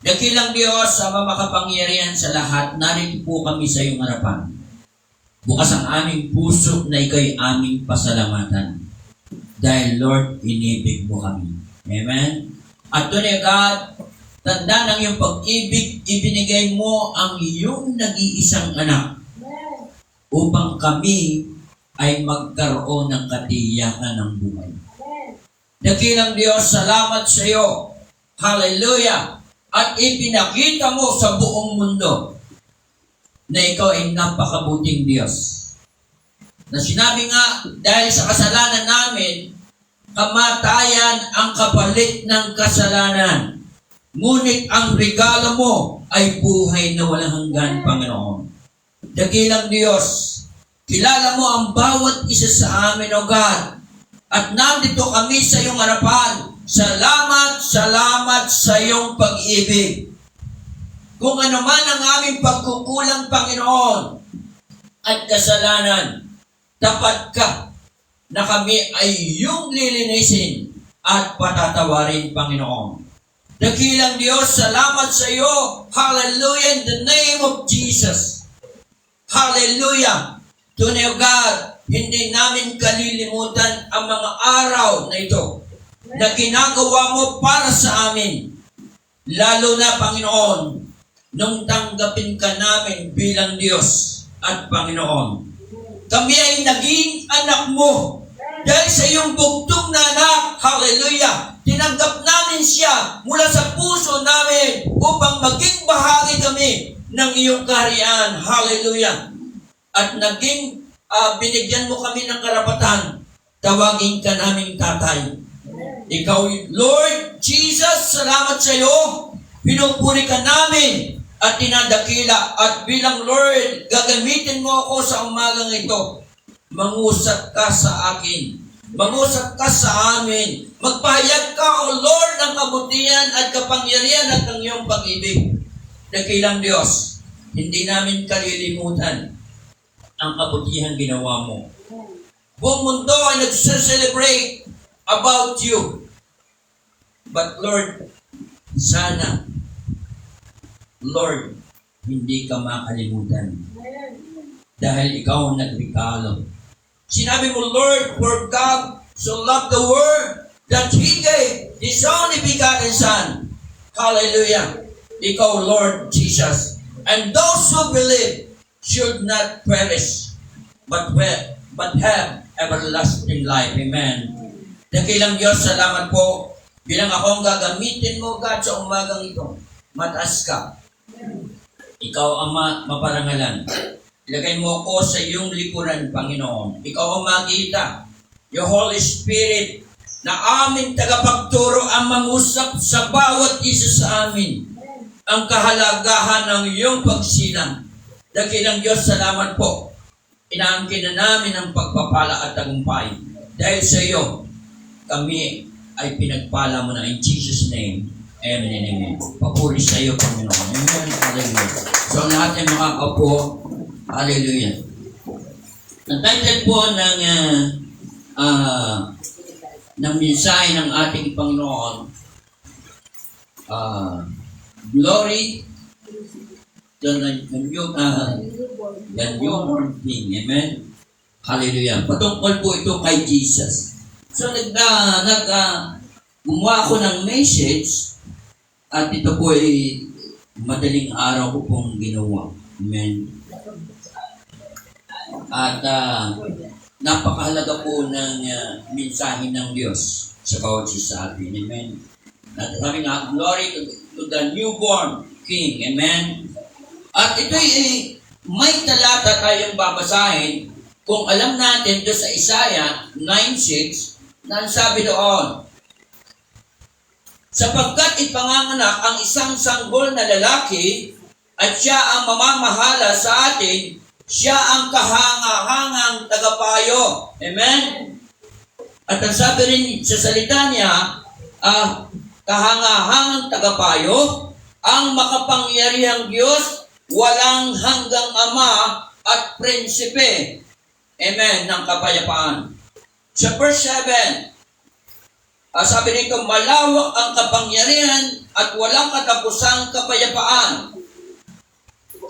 Dakilang Diyos, Ama makapangyarihan sa lahat, narito po kami sa iyong harapan. Bukas ang aming puso na ikaw'y aming pasalamatan. Dahil Lord, inibig mo kami. Amen? At tunay God, tanda ng iyong pag-ibig, ibinigay mo ang iyong nag-iisang anak upang kami ay magkaroon ng katiyakan ng buhay. Dakilang Diyos, salamat sa iyo. Hallelujah! At ipinakita mo sa buong mundo na ikaw ay napakabuting Diyos. Na sinabi nga, dahil sa kasalanan namin, kamatayan ang kapalit ng kasalanan. Ngunit ang regalo mo ay buhay na walang hanggan, Panginoon. Dakilang Diyos, kilala mo ang bawat isa sa amin, O God. At nandito kami sa iyong harapan. Salamat, salamat sa iyong pag-ibig. Kung ano man ang aming pagkukulang, Panginoon, at kasalanan, tapat ka na kami ay iyong lilinisin at patatawarin, Panginoon. Dakilang Diyos, salamat sa iyo. Hallelujah, in the name of Jesus. Hallelujah. Tunay, O God, hindi namin kalilimutan ang mga araw na ito na ginagawa mo para sa amin. Lalo na, Panginoon, nung tanggapin ka namin bilang Diyos at Panginoon. Kami ay naging anak mo dahil sa iyong bugtong na anak. Hallelujah! Tinanggap namin siya mula sa puso namin upang maging bahagi kami ng iyong kaharian. Hallelujah! At binigyan mo kami ng karapatan. Tawagin ka naming tatay. Ikaw, Lord Jesus, salamat sa iyo. Pinupuri ka namin at tinadakila. At bilang Lord, gagamitin mo ako sa umagang ito. Mangusap ka sa akin. Mangusap ka sa amin. Magpahayag ka, O Lord, ng kabutihan at kapangyarihan at ng iyong pag-ibig. Dakilang Diyos, hindi namin kalilimutan ang kabutihan ginawa mo. Buong mundo ay nag-celebrate about you. But Lord, sana, Lord, hindi ka makalimutan. Dahil ikaw ang nagregalo. Sinabi mo, Lord, for God so loved the world that He gave His only begotten Son. Hallelujah. Ikaw, Lord Jesus. And those who believe should not perish, but have everlasting life. Amen. Dakilang Diyos, salamat po. Bilang ako ang gagamitin mo, God, sa umagang ito. Mataas ka. Ikaw ang maparangalan. Ilagay mo ako sa iyong likuran, Panginoon. Ikaw ang magita. Your Holy Spirit na aming tagapagturo ang mangusap sa bawat isa sa amin. Ang kahalagahan ng iyong pagsilang. Dakilang Diyos, salamat po. Inaangkin na namin ang pagpapala at tagumpay. Dahil sa iyo, kami ay pinagpala mo na in Jesus' name. Amen and amen. Papuri sa iyo, Panginoon. Amen. Hallelujah. So, lahat ay makakaupo. Hallelujah. Ang title po ng mensahe ng ating Panginoon, Glory to the newborn King. Amen. Hallelujah. Patungkol po ito kay Jesus. So, gumawa ako ng message at ito po ay madaling araw ko pong ginawa. Amen. At napakahalaga po ng mensahe ng Diyos sa bawat isa sa atin. Amen. At sabi nga, glory to the newborn King. Amen. At ito ay may talata tayong babasahin kung alam natin doon sa Isaiah 9:6 na sabi doon, sapagkat ipanganganak ang isang sanggol na lalaki at siya ang mamamahala sa atin, siya ang kahanga-hangang tagapayo. Amen? At ang sabi rin sa salita niya, kahanga-hangang tagapayo, ang makapangyarihang Diyos, walang hanggang Ama at Prinsipe. Amen, ng kapayapaan. Sa verse 7, Sabi nito, malawak ang kapangyarihan at walang katapusang kapayapaan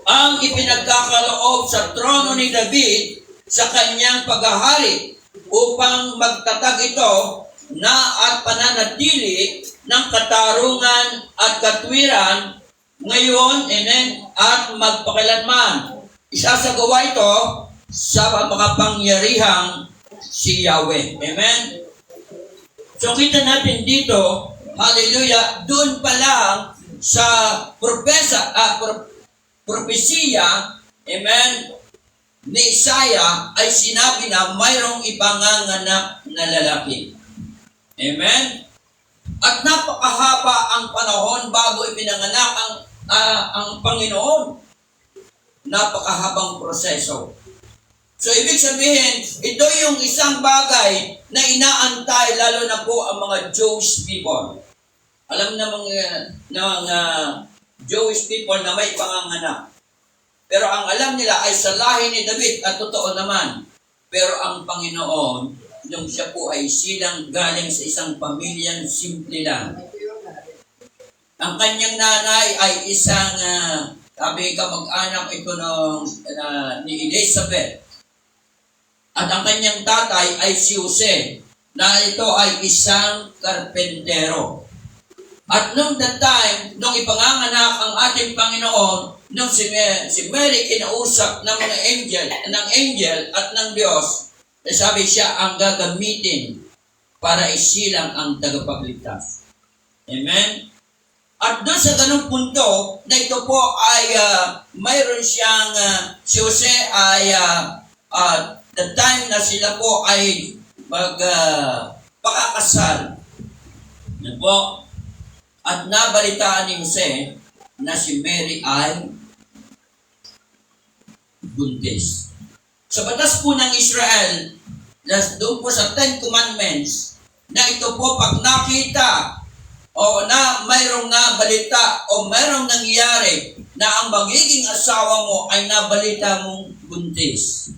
ang ipinagkakaloob sa trono ni David sa kanyang paghahari upang magtatag ito na at pananatili ng katarungan at katwiran ngayon at magpakilanman. Isasagawa ito sa makapangyarihang si Yahweh. Amen? So kita natin dito, hallelujah, doon pa lang sa propesiya, amen, ni Isaiah ay sinabi na mayroong ipanganganak na lalaki. Amen? At napakahaba ang panahon bago ipinanganak ang Panginoon. Napakahabang proseso. So, ibig sabihin, ito yung isang bagay na inaantay lalo na po ang mga Jewish people. Alam na mga Jewish people na may panganganak. Pero ang alam nila ay sa lahi ni David at totoo naman. Pero ang Panginoon, nung siya po ay silang galing sa isang pamilyang simple lang. Ang kanyang nanay ay isang, sabi kamag-anak ito ni Elizabeth. At ang kanyang tatay ay si Jose, na ito ay isang karpentero. At nung that time, nung ipanganganak ang ating Panginoon, nung si Mary kinausap ng mga angel at ng Diyos, sabi siya ang gagamitin para isilang ang tagapagligtas. Amen? At doon sa ganung punto, na ito po ay mayroon siyang, si Jose ay the time na sila po ay magpakakasal. Yan po. At nabalitaan ni Jose na si Mary ay buntis. Sa batas po ng Israel, doon po sa Ten Commandments, na ito po pag nakita o na mayroong nabalita o mayroong nangyari na ang magiging asawa mo ay nabalita mong buntis.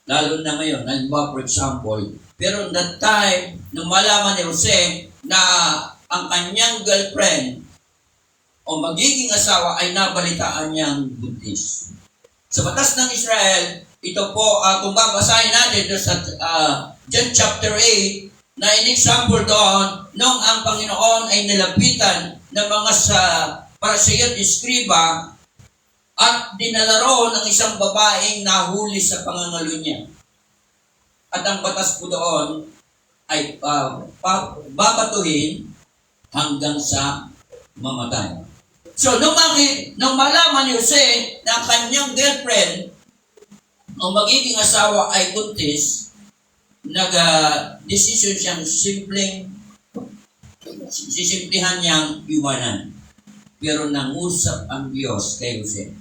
Lalo na ngayon, halimbawa for example, pero that time, nung malaman ni Jose na ang kanyang girlfriend o magiging asawa ay nabalitaan niyang buntis. Sa batas ng Israel, ito po, kung babasahin natin doon sa John chapter 8, na in example doon, nung ang Panginoon ay nilapitan ng mga Pariseo at Iskriba at dinala roon ng isang babaeng nahuli sa pangangalo niya. At ang batas po doon ay babatuhin hanggang sa mamatay. So, nung malaman ni Jose na kanyang girlfriend o magiging asawa ay buntis, nag-decision siyang sisimplihan niyang iwanan. Pero nangusap ang Diyos kay Jose.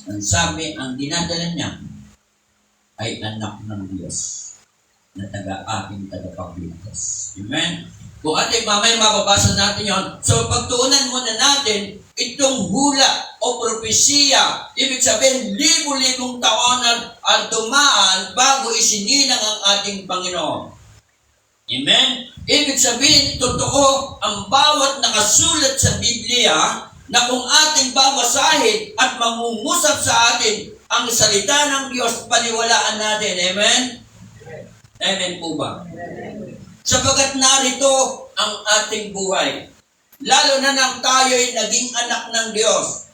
Ang sabi, ang dinadala niya ay anak ng Diyos na taga-aking tagapagligtas. Amen? Kung ating mamaya mababasa natin yon, so pagtuunan muna natin itong hula o propesiya, ibig sabihin, libo-libong taon ang dumaan bago isinilang ang ating Panginoon. Amen? Ibig sabihin, totoo ang bawat nakasulat sa Biblia na kung ating babasahin at mangungusap sa atin ang salita ng Diyos, paniwalaan natin. Amen? Amen po ba? Sapagat narito ang ating buhay. Lalo na nang tayo'y naging anak ng Diyos.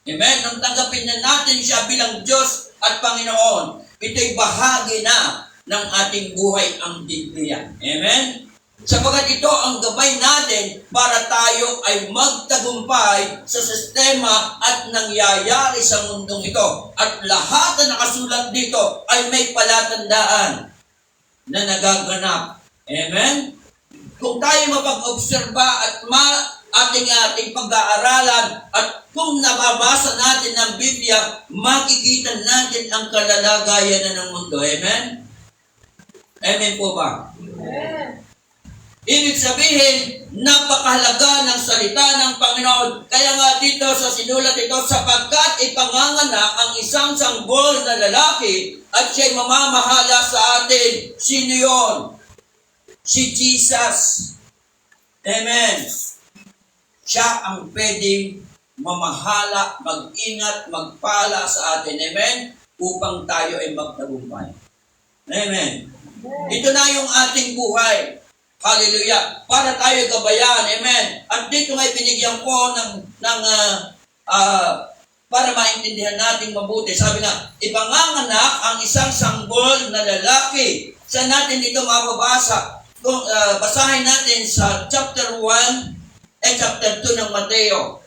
Amen? Nung tanggapin na natin siya bilang Diyos at Panginoon, ito'y bahagi na ng ating buhay ang Biblia. Amen? Sapagat ito ang gabay natin para tayo ay magtagumpay sa sistema at nangyayari sa mundong ito. At lahat na nakasulat dito ay may palatandaan na nagaganap. Amen? Kung tayo mapag-obserba at ating pag-aaralan at kung nababasa natin ang Biblia, makikita natin ang kalalagayan na ng mundo. Amen? Amen po ba? Amen. Ibig sabihin, napakahalaga ng salita ng Panginoon. Kaya nga dito sa sinulat ito, sapagkat ipanganganak ang isang sanggol na lalaki at siya'y mamamahala sa atin. Sino yun? Si Jesus. Amen. Siya ang pwedeng mamahala, mag-ingat, magpala sa atin. Amen? Upang tayo ay magtagumpay. Amen. Ito na yung ating buhay. Hallelujah. Para tayo gabayan. Amen. At dito nga binigyan ko para maintindihan natin mabuti. Sabi nga, ipanganganak ang isang sanggol na lalaki. Saan natin ito mababasa? Kung basahin natin sa chapter 1 chapter 2 ng Mateo.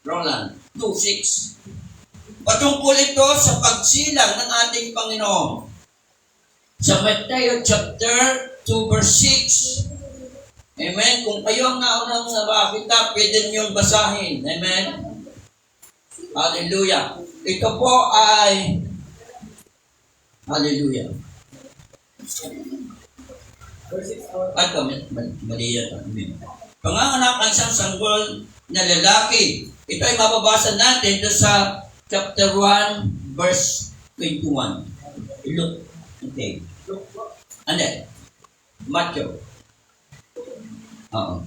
Roland, 2:6. Patungkol ito sa pagsilang ng ating Panginoon. Sa Mateo chapter 2 verse 6. Amen. Kung kayo ang naunang nakakita, pwede niyong basahin. Amen. Hallelujah. Ito po ay Hallelujah. At mali yan. Amen. Panganganak ang isang sanggol na lalaki. Ito ay mababasa natin doon sa chapter 1 verse 21. Look. Okay. Ande. Matthew. Oo.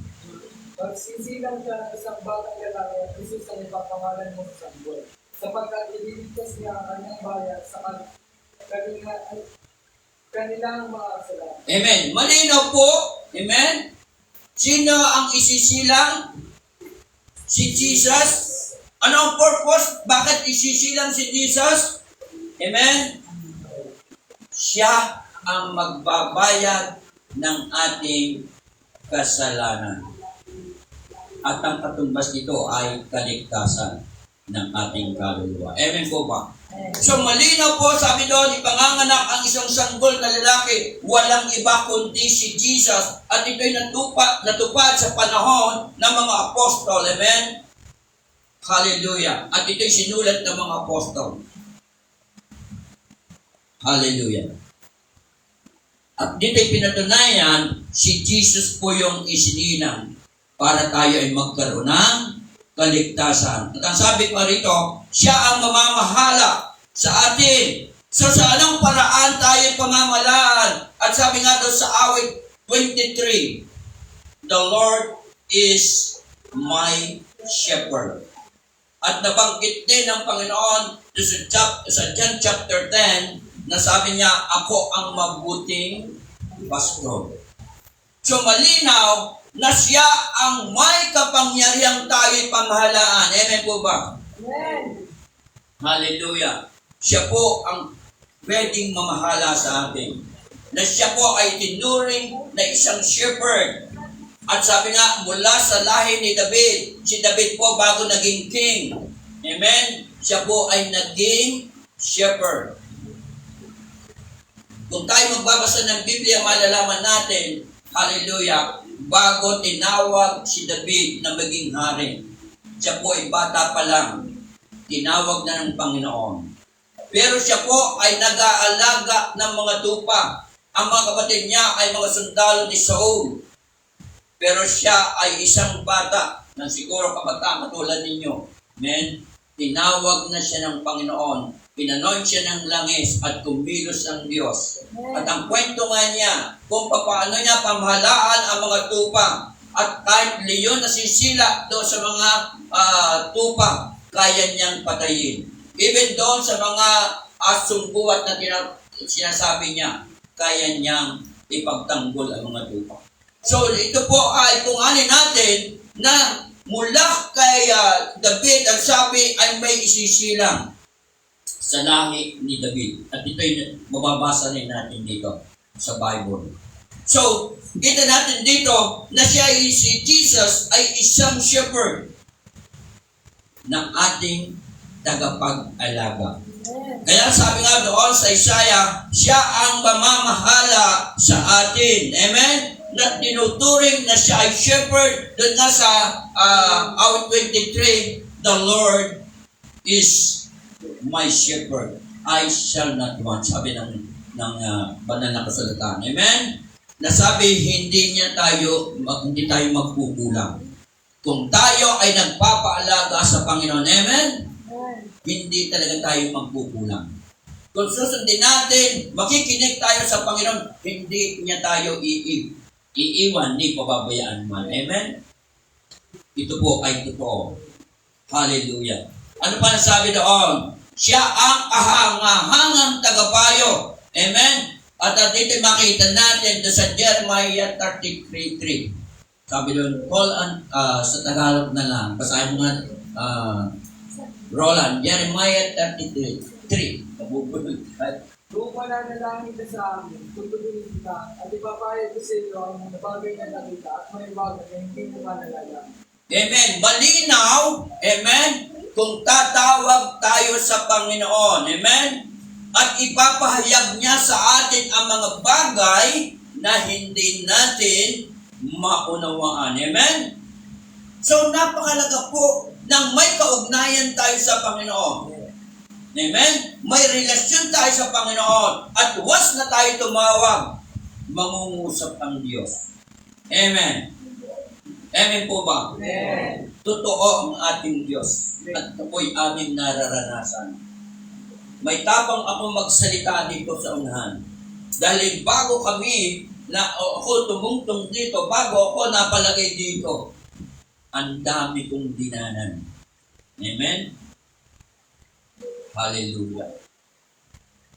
Magsisilang siya ng isang batang lalaki at Jesus ang ipapangalan mo sa sanggol. Sapagkat ililigtas niya ang kanyang bayan sa kanilang mga kasalanan. Amen. Malinaw po. Amen. Sino ang isisilang? Si Jesus. Ano ang purpose? Bakit isisilang si Jesus? Amen. Siya ang magbabayad ng ating kasalanan. At ang katumbas nito ay kaligtasan ng ating kaluluwa. Amen po ba? So malinaw po, sabi doon, ipanganganak ang isang sanggol na lalaki, walang iba kundi si Jesus. At ito'y natupad sa panahon ng mga apostol. Amen? Hallelujah. At ito'y sinulat ng mga apostol. Hallelujah. At dito'y pinatunayan, si Jesus po yung isinilang para tayo ay magkaroon ng kaligtasan. At ang sabi pa rito, siya ang mamamahala sa atin. So sa anong paraan tayo pamamalaan? At sabi nga doon sa awit 23, the Lord is my shepherd. At nabanggit din ng Panginoon sa John chapter 10 na sabi niya, ako ang mabuting pastor. So malinaw na siya ang may kapangyarihang tayo'y pamahalaan. Amen po ba? Amen. Hallelujah. Siya po ang pwedeng mamahala sa atin. Na siya po ay tinuring na isang shepherd. At sabi nga, mula sa lahi ni David, si David po bago naging king. Amen? Siya po ay naging shepherd. Kung tayo magbabasa ng Biblia, malalaman natin, hallelujah, bago tinawag si David na maging hari. Siya po ay bata pa lang. Tinawag na ng Panginoon. Pero siya po ay nag-aalaga ng mga tupa. Ang mga kapatid niya ay mga sundalo ni Saul. Pero siya ay isang bata na siguro kabataan katulad ninyo. Amen? Tinawag na siya ng Panginoon. Pinanood siya ng langis at kumilos ang Diyos. At ang kwento nga niya kung paano niya pamahalaan ang mga tupa. At kahit leyon na sisila doon sa mga tupa, kaya niyang patayin. Even doon sa mga sumbuat na sinasabi niya, kaya niyang ipagtanggol ang mga tupa. So ito po ay kung anin natin na mula kay David, ang sabi ay may isisilang sa lahi ni David. At ito'y mababasa rin natin dito sa Bible. So, kita natin dito na si Jesus ay isang shepherd ng ating tagapag-alaga. Kaya sabi nga doon sa Isaiah, siya ang mamamahala sa atin. Amen? Na tinuturing na siya ay shepherd. Doon nga sa awit 23, the Lord is my shepherd, I shall not want. Sabi ng banal na kasulatan. Amen? Nasabi, hindi tayo magkukulang. Kung tayo ay nagpapaalaga sa Panginoon, amen? Hindi talaga tayo magkukulang. Kung susundin natin, makikinig tayo sa Panginoon, hindi niya tayo iiwan ni pababayaan man. Amen? Ito po ay totoo. Hallelujah. Ano pa nasabi doon? Siya ang kahangahangang tagapayo. Amen? At dito makita natin sa Jeremiah 33:3. Sabi doon, sa Tagalog na lang. Basahin mo nga, Roland, Jeremiah 33:3. Kabubulog. Kung mananalangin ka sa amin, tutulungin kita, at ipapayag ko sa iyo ang mga bagay na nakita at may bagay na hindi mo manalala. Amen. Malinaw. Amen. Kung tatawag tayo sa Panginoon. Amen. At ipapahayag niya sa atin ang mga bagay na hindi natin maunawaan. Amen. So, napakalaga po nang may kaugnayan tayo sa Panginoon. Amen? May relasyon tayo sa Panginoon. At once na tayo tumawag, mangungusap ang Diyos. Amen. Amen po ba? Amen. Totoo ang ating Diyos. At ito po'y aming nararanasan. May tapang ako magsalita dito sa unahan. Dahil bago kami, ako tumungtong dito, bago ako napalagay dito, ang dami kong dinanan. Amen? Hallelujah.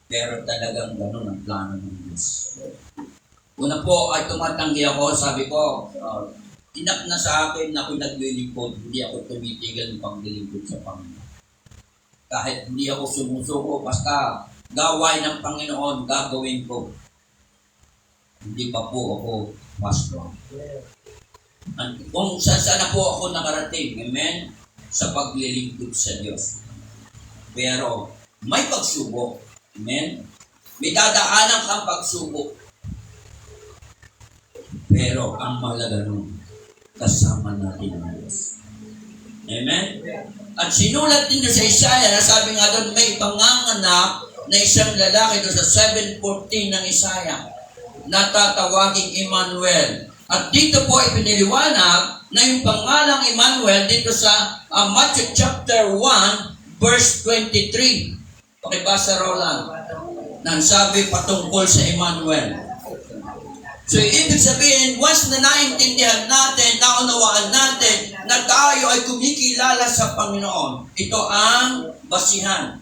Pero talagang ganun ang plano ng Diyos. Una po ay tumatanggi ako, sabi ko, inak na sa akin na ako'y naglilingkod, hindi ako tumitigil ng paglilingkod sa Panginoon. Kahit hindi ako sumusuko, basta gawain ng Panginoon, gagawin ko. Hindi pa po ako pastor. Kung saan na po ako nakarating, amen, sa paglilingkod sa Diyos. Pero may pagsubok. Amen? May dadaanan kang pagsubok. Pero ang mahalaga nun, kasama natin ang Diyos. Amen? At sinulat din sa Isaiah, nasabi nga doon, may panganganak na isang lalaki doon sa 7:14 ng Isaiah na tatawaging Emmanuel. At dito po ipiniliwanag na yung pangalang Emmanuel dito sa Matthew chapter 1, verse 23. Pakibasa Roland. Nang sabi patungkol sa Emmanuel. So, ibig sabihin, once na naintindihan natin, naunawaan natin, na tayo ay kumikilala sa Panginoon, ito ang basihan.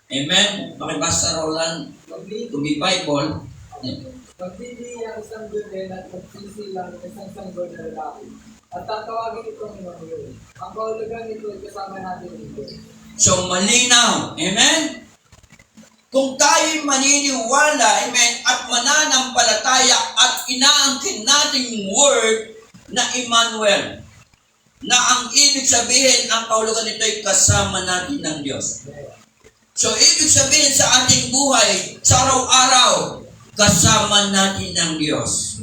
Amen? Pakibasa Roland. Kung may Bible. Magbibigay ang isang gudin at magsisilang isang sanggol na lalaki. At tatawagin itong Emmanuel. Ang kahulugan nito ay kasama natin dito. So, malinaw. Amen? Kung tayo'y maniniwala, amen, at mananampalataya at inaangkin natin yung word na Emmanuel, na ang ibig sabihin, ang kahulugan nito ay kasama natin ng Diyos. So, ibig sabihin sa ating buhay, sa araw-araw, kasama natin ng Diyos.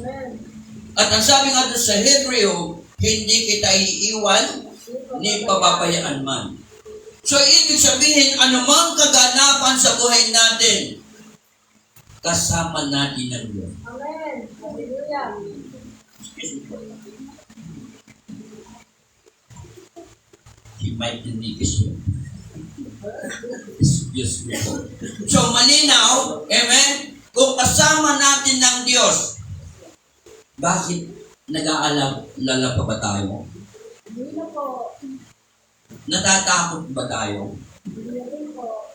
At ang sabi nga doon sa Hebreo, hindi kita iiwan, ni pababayaan man. So, ibig sabihin, anumang kaganapan sa buhay natin, kasama natin ng Diyos. Amen. Hallelujah. He might need this. Yes, so, malinaw, amen, kung kasama natin ng Diyos, bakit nag-aalala pa ba tayo? Hindi na po. Natatakot ba tayo? Hindi po.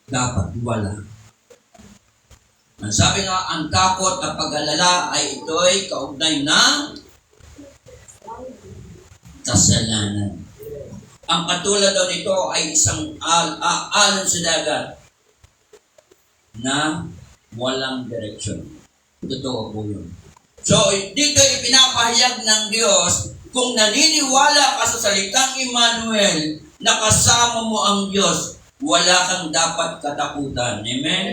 Dapat wala. Ang sabi nga, ang takot at pag-alala ay ito'y kaugnay ng kasalanan. Ang katulad daw nito ay isang alon sa dagat na walang direksyon. Totoo po yun. So, dito ipinapahayag ng Diyos, kung naniniwala ka sa salitang Emmanuel, na kasama mo ang Diyos, wala kang dapat katakutan. Amen?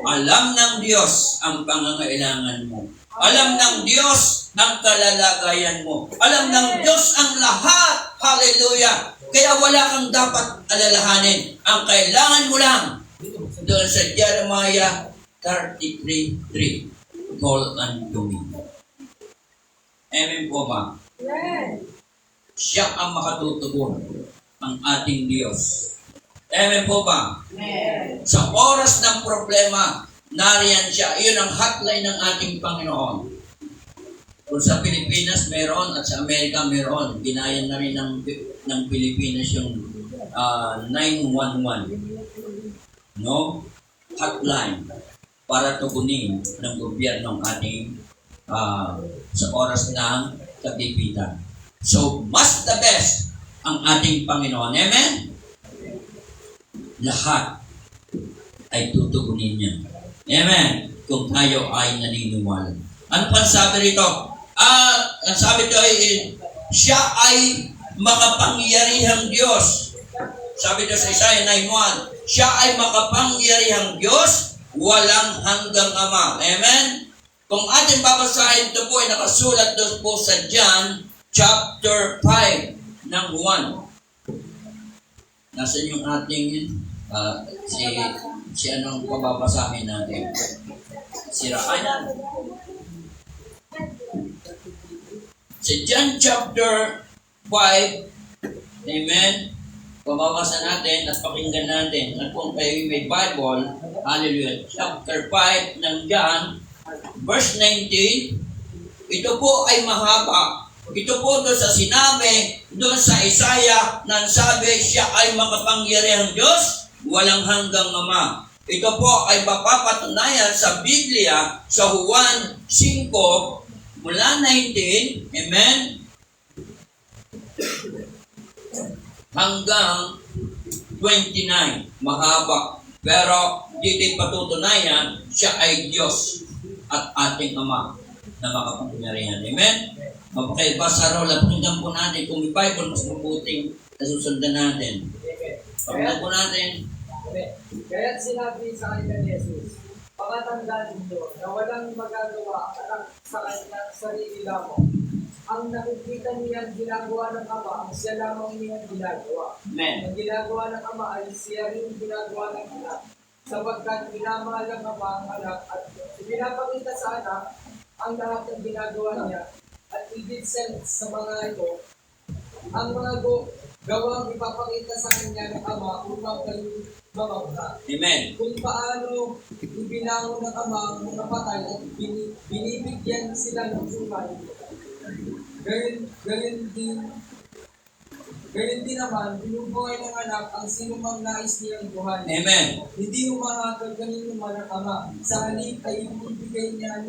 Alam ng Diyos ang pangangailangan mo. Alam ng Diyos ang kalalagayan mo. Alam ng Diyos ang lahat. Hallelujah! Kaya wala kang dapat alalahanin. Ang kailangan mo lang, doon sa Jeremiah 33:3, call unto me. Amen po ba? Amen. Siya ang makatutugon, ang ating Diyos. Amen po ba? Amen. Sa oras ng problema, nariyan siya. Iyon ang hotline ng ating Panginoon. Kung sa Pilipinas meron at sa Amerika meron, ginayan na rin ng Pilipinas yung 911, no? Hotline para tugunin ng gobyerno ng ating sa oras ng kagipitan. So, mas the best ang ating Panginoon. Amen? Lahat ay tutugunin niya. Amen? Kung tayo ay naniniwala. Ano pa sabi rito? Ang sabi dito ay, siya ay makapangyarihang Diyos. Sabi dito sa Isaiah 9:1, siya ay makapangyarihang Diyos, walang hanggang Ama. Amen? Kung ating babasahin, ito po ay nakasulat doon po sa John chapter 5 ng 1. Nasaan yung ating si anong pababasahin natin? Si Raanan. Sa John chapter 5, amen, pababasa natin at pakinggan natin. At kung kayo may Bible, hallelujah, chapter 5 ng John, verse 19, ito po ay mahaba. Ito po doon sa sinabi, doon sa Isaiah, na sabi, siya ay makapangyarihang Diyos, walang hanggang Ama. Ito po ay mapapatunayan sa Biblia, sa Juan 5, mula 19, amen, hanggang 29. Mahaba. Pero dito'y patutunayan, siya ay Diyos at ating Ama na makapangyarihan. Amen? Mapakibasa raw, lapinggan po natin. Kung may Bible, mas mabuting nasusundan natin. Pakinggan po natin. Kaya't sinabi sa kanya ni Jesus, pakatandaan ninyo na walang magagawa ang sa kanyang sarili lamang. Ang nakikita niya ginagawa ng Ama, ang siya lamang niya ginagawa. Amen. Ang ginagawa ng Ama ay siya rin ginagawa ng Anak. Sapagkat minamahal ng Ama ang Anak at pinapakita sa Anak ang lahat ng ginagawa niya. At higit sa mga ito, ang mga gawang ipapakita sa kanya ng Ama upang kayo mamamta. Amen. Kung paano ibinangon ng Ama ang mga patay at binibigyan sila ng buhay, Gayon din naman, binubuhay ng Anak ang sinumang nais niyang buhay. Amen. Hindi humahatol ganun naman ang Ama. Sa halip ay ibibigay niya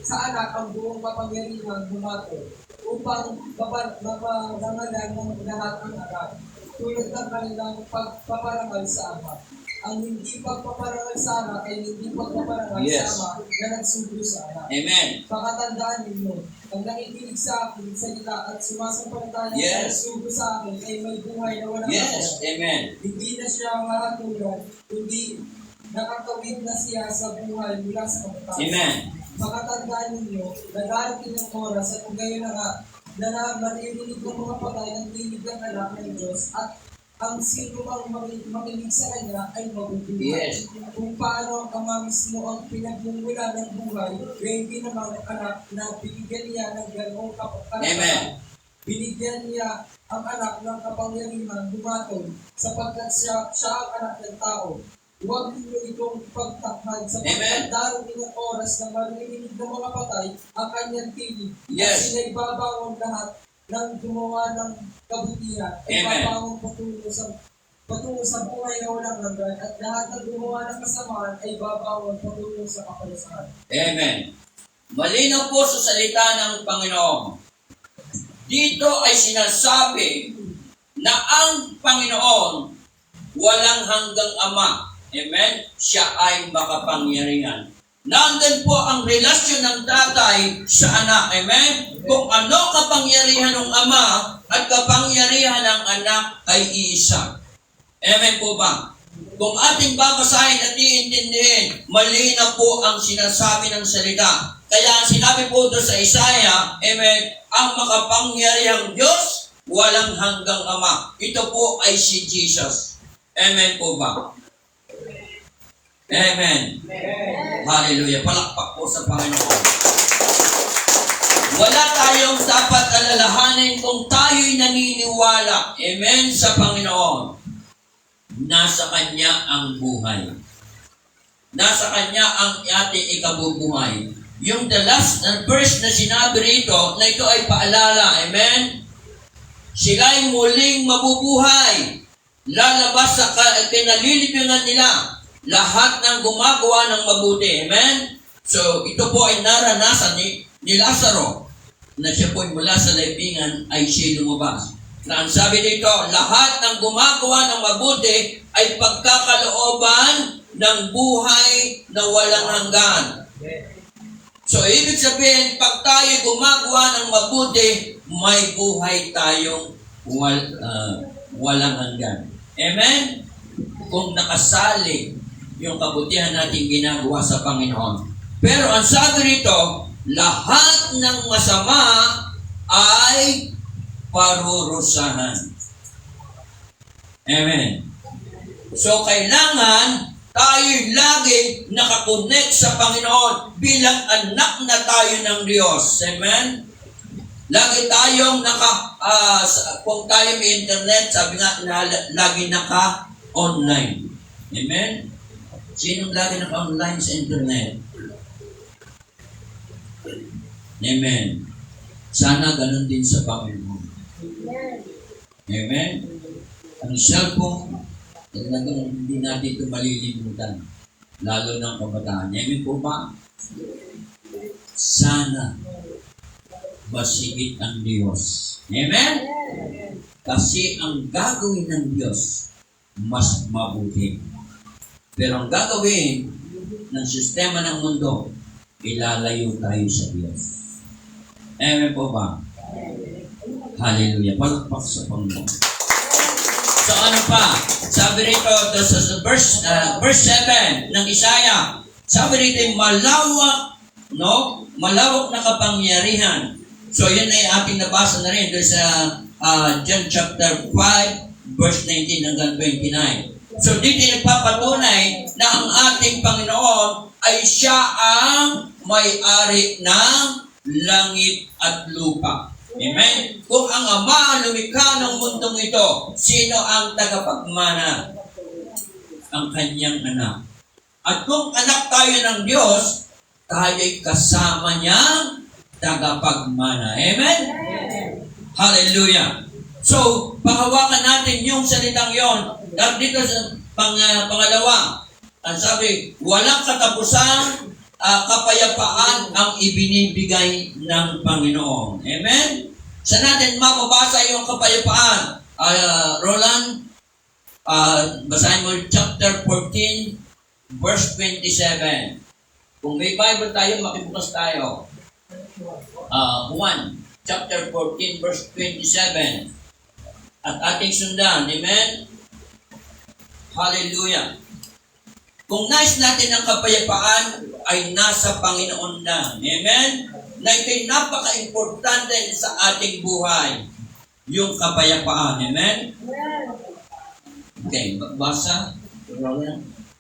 sa Anak ang buong kapangyarihan humatol upang maparangalan ng lahat ng Anak tulad ng kanilang pagpaparangal sa Ama. Ang hindi pagpaparangal sa Anak ay hindi pagpaparangal Yes. sa Ama na nagsugo sa Anak. Amen. Pakatandaan ninyo, ang nakikinig sa akin, salita at sumasampalataya Yes. sa nagsugo sa akin ay may buhay na walang Yes. hanggan. Amen. Hindi na siya mahatulan, kundi nakatawid na siya sa buhay mula sa kamatayan. Amen. Pakatandaan ninyo, nagarating ang oras at kung gayon na nga, na maririnig ng mga patay ang tinig ng Anak ng Diyos at ang sino mang makinig sa Kanya ay mabubuhay. Yes. Kung paano ang Ama mismo ang pinagmumula ng buhay, gayon din naman ang Anak na binigyan niya ng ganoong Amen. kapakanan. Binigyan niya ang Anak ng kapangyarihan bumatol sapagkat siya ang Anak ng tao. Huwag ninyo itong pagtakhad sapagkat Amen. darating ang oras na maririnig ng mga patay ang Kanyang tinig. Yes. At sila'y babangon lahat ng gumawa ng kabutihan ay Amen. babangon patungo sa buhay na walang hanggan at lahat ng gumawa ng kasamaan ay babangon patungo sa kapalusahan. Amen. Malinaw po sa salita ng Panginoon. Dito ay sinasabi na ang Panginoon walang hanggang Ama. Amen? Siya ay makapangyarihan. Nandun po ang relasyon ng tatay sa anak. Amen? Kung ano kapangyarihan ng Ama at kapangyarihan ng anak ay isa. Amen po ba? Kung ating babasahin at iintindihin, malinaw po ang sinasabi ng salita. Kaya ang sinabi po doon sa Isaiah, amen, ang makapangyarihang Diyos, walang hanggang Ama. Ito po ay si Jesus. Amen po ba? Amen. Hallelujah. Palakpak po sa Panginoon. Wala tayong dapat alalahanin kung tayo'y naniniwala. Amen sa Panginoon. Nasa Kanya ang buhay. Nasa Kanya ang ating ikabubuhay. yung the last verse na sinabi rito, na ito ay paalala. Amen? Sila'y muling mabubuhay. Lalabas sa pinalilibingan nila lahat ng gumagawa ng mabuti. Amen? So, ito po ay naranasan ni Lazaro na siya po mula sa libingan ay siya lumabas. Na ang sabi dito, lahat ng gumagawa ng mabuti ay pagkakalooban ng buhay na walang hanggan. So, ibig sabihin, pag tayo gumagawa ng mabuti, may buhay tayong walang hanggan. Amen? Kung nakasali yung kabutihan natin ginagawa sa Panginoon. Pero ang sabi rito, lahat ng masama ay parurusahan. Amen. So, kailangan tayo lagi nakakonect sa Panginoon bilang anak na tayo ng Diyos. Amen? Lagi tayong kung tayo may internet, sabi nga, lagi naka-online. Amen? Sinong lagi naka-online sa internet? Amen. Sana ganun din sa Panginoon. Amen? Ang cellphone, talagang hindi natin ito malilimutan. Lalo ng kabataan. Amen po ba? Sana masigit ang Diyos. Amen? Kasi ang gagawin ng Diyos, mas mabuti. Pero ang gagawin ng sistema ng mundo, ilalayo tayo sa Diyos. Amen po ba? Hallelujah. Palakpak sa Panginoon. So ano pa? Sabi rito sa verse 7 ng Isaiah, sabi rito malawak, no? Malawak na kapangyarihan. So yun ay ating nabasa na rin doon sa John chapter 5 verse 19 hanggang 29. So dito nagpapatunay na ang ating Panginoon ay siya ang may-ari ng langit at lupa. Amen? Kung ang Ama ang lumikha ng mundong ito, sino ang tagapagmana? Ang kanyang anak. At kung anak tayo ng Diyos, tayo'y kasama niyang tagapagmana. Amen? Hallelujah. So, panghawakan natin yung salitang yon. Dito sa pangalawa, ang sabi, walang katapusang kapayapaan ang ibinibigay ng Panginoon. Amen? Saan natin mababasa yung kapayapaan? Roland, basahin mo chapter 14, verse 27. Kung may Bible tayo, makibukas tayo. 1, chapter 14, verse 27. At ating sundan. Amen? Hallelujah. Kung nais natin ang kapayapaan, ay nasa Panginoon na. Amen? Na ito'y napaka-importante sa ating buhay. Yung kapayapaan. Amen? Okay, magbasa.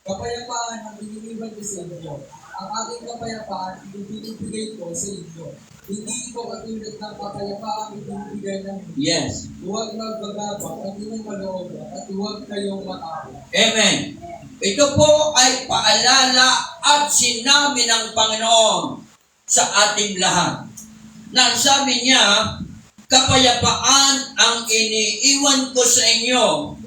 Kapayapaan ang binibigay ko sa inyo. Ang aking kapayapaan, ibinibigay ko sa inyo. Hindi ito katulad ng kapayapaan ibinibigay ng mundo. Yes. Huwag magbagabang at inyong malooban at huwag kayong matawa. Amen. Ito po ay paalala at sinabi ng Panginoon sa ating lahat. Na sabi niya, kapayapaan ang iniiwan ko sa inyo.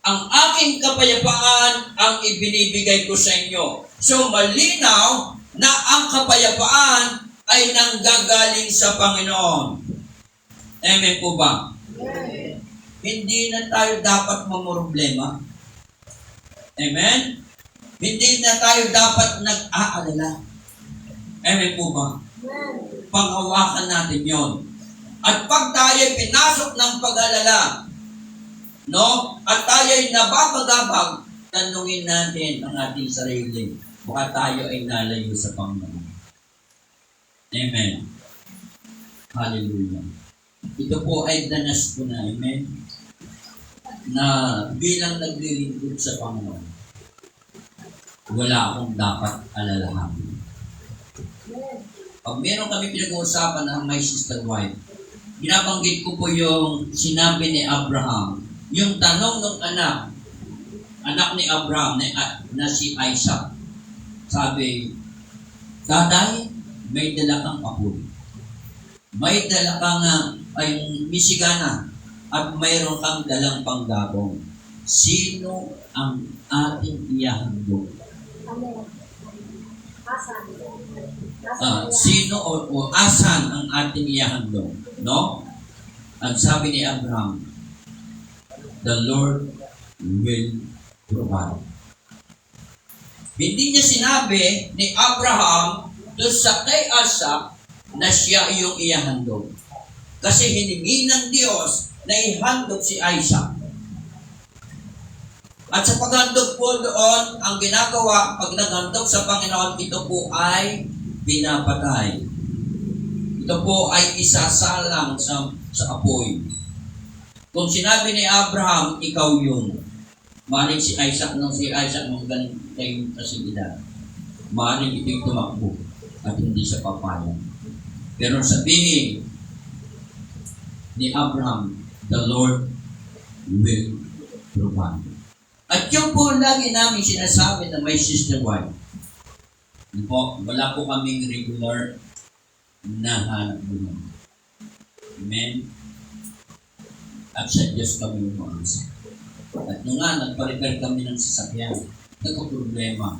Ang aking kapayapaan ang ibinibigay ko sa inyo. So malinaw na ang kapayapaan ay nanggagaling sa Panginoon. Amen po ba? Hindi na tayo dapat mamroblema. Amen? Hindi na tayo dapat nag-aalala. Amen po ba? Panghawakan natin yon. At pag tayo pinasok ng pag-alala, no? At tayo'y nababagabag, tanungin natin ang ating sarili. Baka tayo ay nalayo sa Panginoon. Amen. Hallelujah. Ito po ay danas ko na. Amen. Na bilang naglilingkod sa Panginoon, wala akong dapat alalahanin. Pag meron kami pinag-uusapan ng my sister wife, binabanggit ko po yung sinabi ni Abraham, yung tanong ng anak ni Abraham na si Isaac. Sabi, Tatay, may dala kang apoy. May dala kang ay misigana at mayroon kang dalang panggabong. Sino ang ating ihahandog? Sino o asan ang ating ihahandog? No? Ang sabi ni Abraham, the Lord will provide. Hindi niya sinabi ni Abraham doon sa kay Isaac na siya yung ihahandog. Kasi hiningi ng Diyos na ihandog si Isaac. At sa paghandog po doon, ang ginagawa, pag naghandog sa Panginoon, ito po ay pinapatay. Ito po ay isasalang sa apoy. Kung sinabi ni Abraham, ikaw yun. Maring si Isaac nung ganun kasing edad. Maring ito'y tumakbo at hindi sa papayag. Pero sabihin ni Abraham, the Lord will provide. At yung po lagi namin sinasabi na may sister wife. Wala po kaming regular na hanap buhay. Amen? At sa Diyos kami umaasa. At nung nga, nagpa-repair kami ng sasakyan, nagka-problema.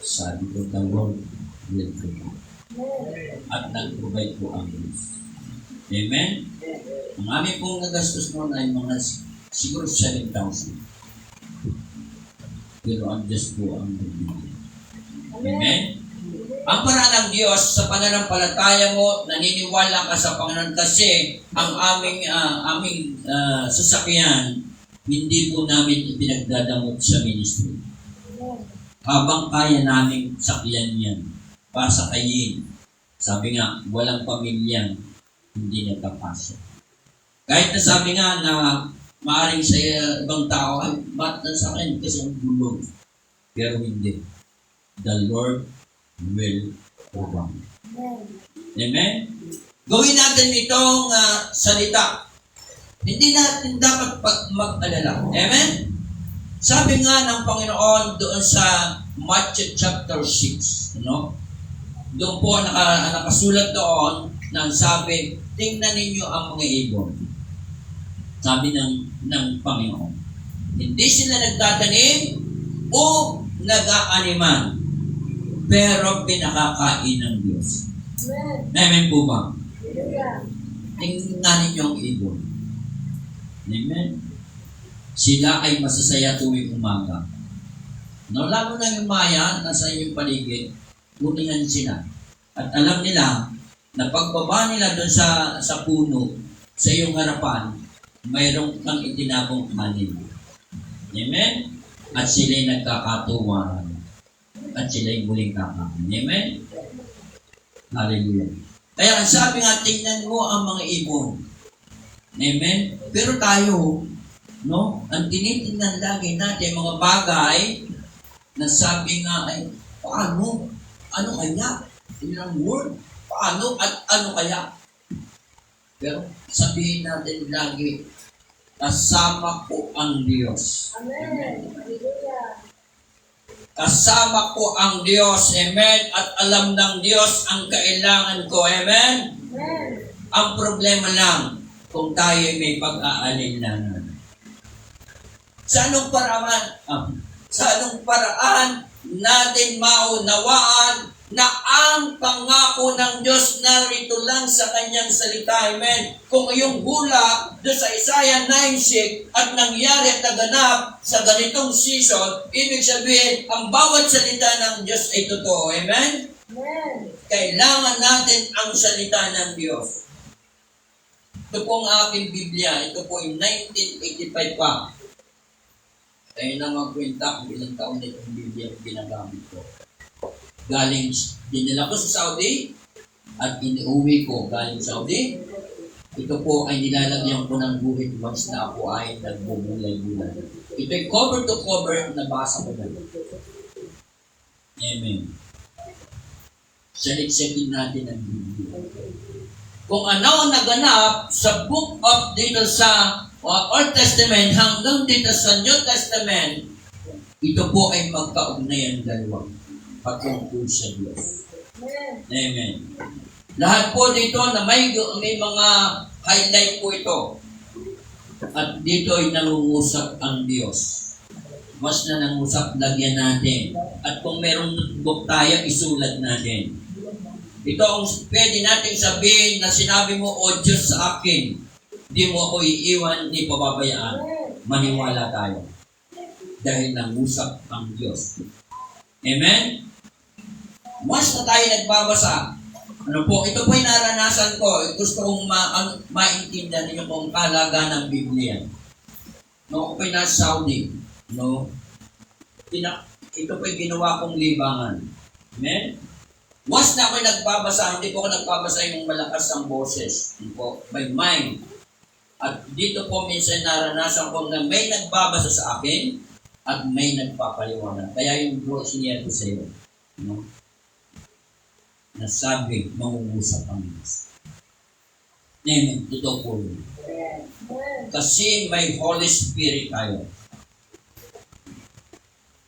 Sabi ko, the Lord will provide. At nag-provide po ang Diyos. Amen? Ang aming pong nagastos noon ay mga siguro 7,000. Pero ang Diyos po ang nagbibigay. Amen? Ang paraan ng Diyos sa pananampalataya mo, naniniwala ka sa Panginoon kasi ang aming sasakyan, hindi po namin ipinagdadamot sa ministry. Habang kaya namin sakyan yan, para sa kayin. Sabi nga, walang pamilyang hindi nagkapasok. Kahit na sabi nga na maaaring sa ibang tao, ay, ba't na sa akin? Kasi ang gulong. Pero hindi. The Lord will provide. Amen? Gawin natin itong salita. Hindi natin dapat mag-alala. Amen? Sabi nga ng Panginoon doon sa Matthew chapter 6, doon po nakasulat doon na sabi, tingnan ninyo ang mga ibon. Sabi ng Panginoon, hindi sila nagtatanim o nag-aaniman, pero pinakakain ng Diyos. Amen po ba? Tingnan ninyo ang ibon. Amen? Sila ay masasaya tuwing umaga. Lalo na yung maya, nasa inyong paligid, kuningan sila. At alam nila, na pagbaba nila doon sa puno, sa iyong harapan, mayroong kang itinabong kanin. Amen? At sila'y nagkakatuwa. At sila'y muling kakain. Amen? Hallelujah. Kaya ang sabi nga, tingnan mo ang mga ibon. Amen? Pero tayo, ang tinitingnan lagi natin mga bagay na sabi nga ay, paano? Ano kaya? Ilang word? Paano at ano kaya? Pero sabihin natin lagi, kasama ko ang Diyos. Amen. Kasama ko ang Diyos. Amen. At alam ng Diyos ang kailangan ko. Amen. Amen. Ang problema lang, kung tayo may pag-aalilangan. Sa anong paraan natin maunawaan na ang pangako ng Diyos narito lang sa kanyang salita. Amen. Kung yung hula doon sa Isaiah 9:6 at nangyari at naganap sa ganitong season, ibig sabihin, ang bawat salita ng Diyos ay totoo. Amen. Amen. Kailangan natin ang salita ng Diyos. Ito pong aking Biblia. Ito po ay 1985 pa. Kaya na magkwenta kung ilang taon na itong Biblia ginagamit ko. Galing, dinala ko sa Saudi at iniuwi ko galing Saudi. Ito po ay nilalagyan ko ng guhit once na ako ay nagbubulay-bulay. Ito ay cover to cover na basa ko na. Amen. Salit-salit natin ang Biblia. Kung ano ang naganap sa book of dito sa Old Testament hanggang dito sa New Testament, ito po ay magkaugnayan dalawang patungkol sa Diyos. Amen. Lahat po dito na may mga highlight po ito. At dito ay nangungusap ang Diyos. Mas na nangusap, lagyan natin. At kung merong notebook tayo, isulat natin. Ito ang pwede natin sabihin na sinabi mo, O Diyos sa akin, di mo ako iiwan, di pababayaan. Maniwala tayo. Dahil nangusap ang Diyos. Amen? Mas na tayo nagbabasa. Ano po, ito po yung naranasan ko. Gusto kong maintindihan ninyo kung kalaga ng Biblia. No, ako po yung nasa Saudi. No? Ito po yung ginawa kong libangan. Amen? Once na ako'y nagbabasa, hindi po ako nagbabasa yung malakas ang boses. Po, by mind. At dito po minsan naranasan ko na may nagbabasa sa akin at may nagpapaliwanag. Kaya yung boses niya ito sa iyo. No? Nasabi, mangungusap ang Diyos. Amen. Totoo po yun. Kasi may Holy Spirit tayo.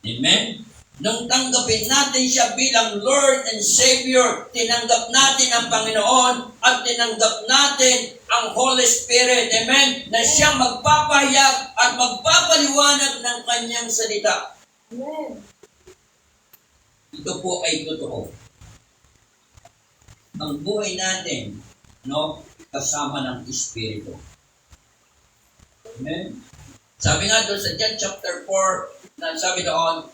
Amen? Nung tanggapin natin siya bilang Lord and Savior, tinanggap natin ang Panginoon at tinanggap natin ang Holy Spirit. Amen? Na siyang magpapahayag at magpapaliwanag ng kanyang salita. Amen. Ito po ay totoo. Ang buhay natin, no, kasama ng Espiritu. Amen? Sabi nga doon sa John chapter 4, na sabi doon,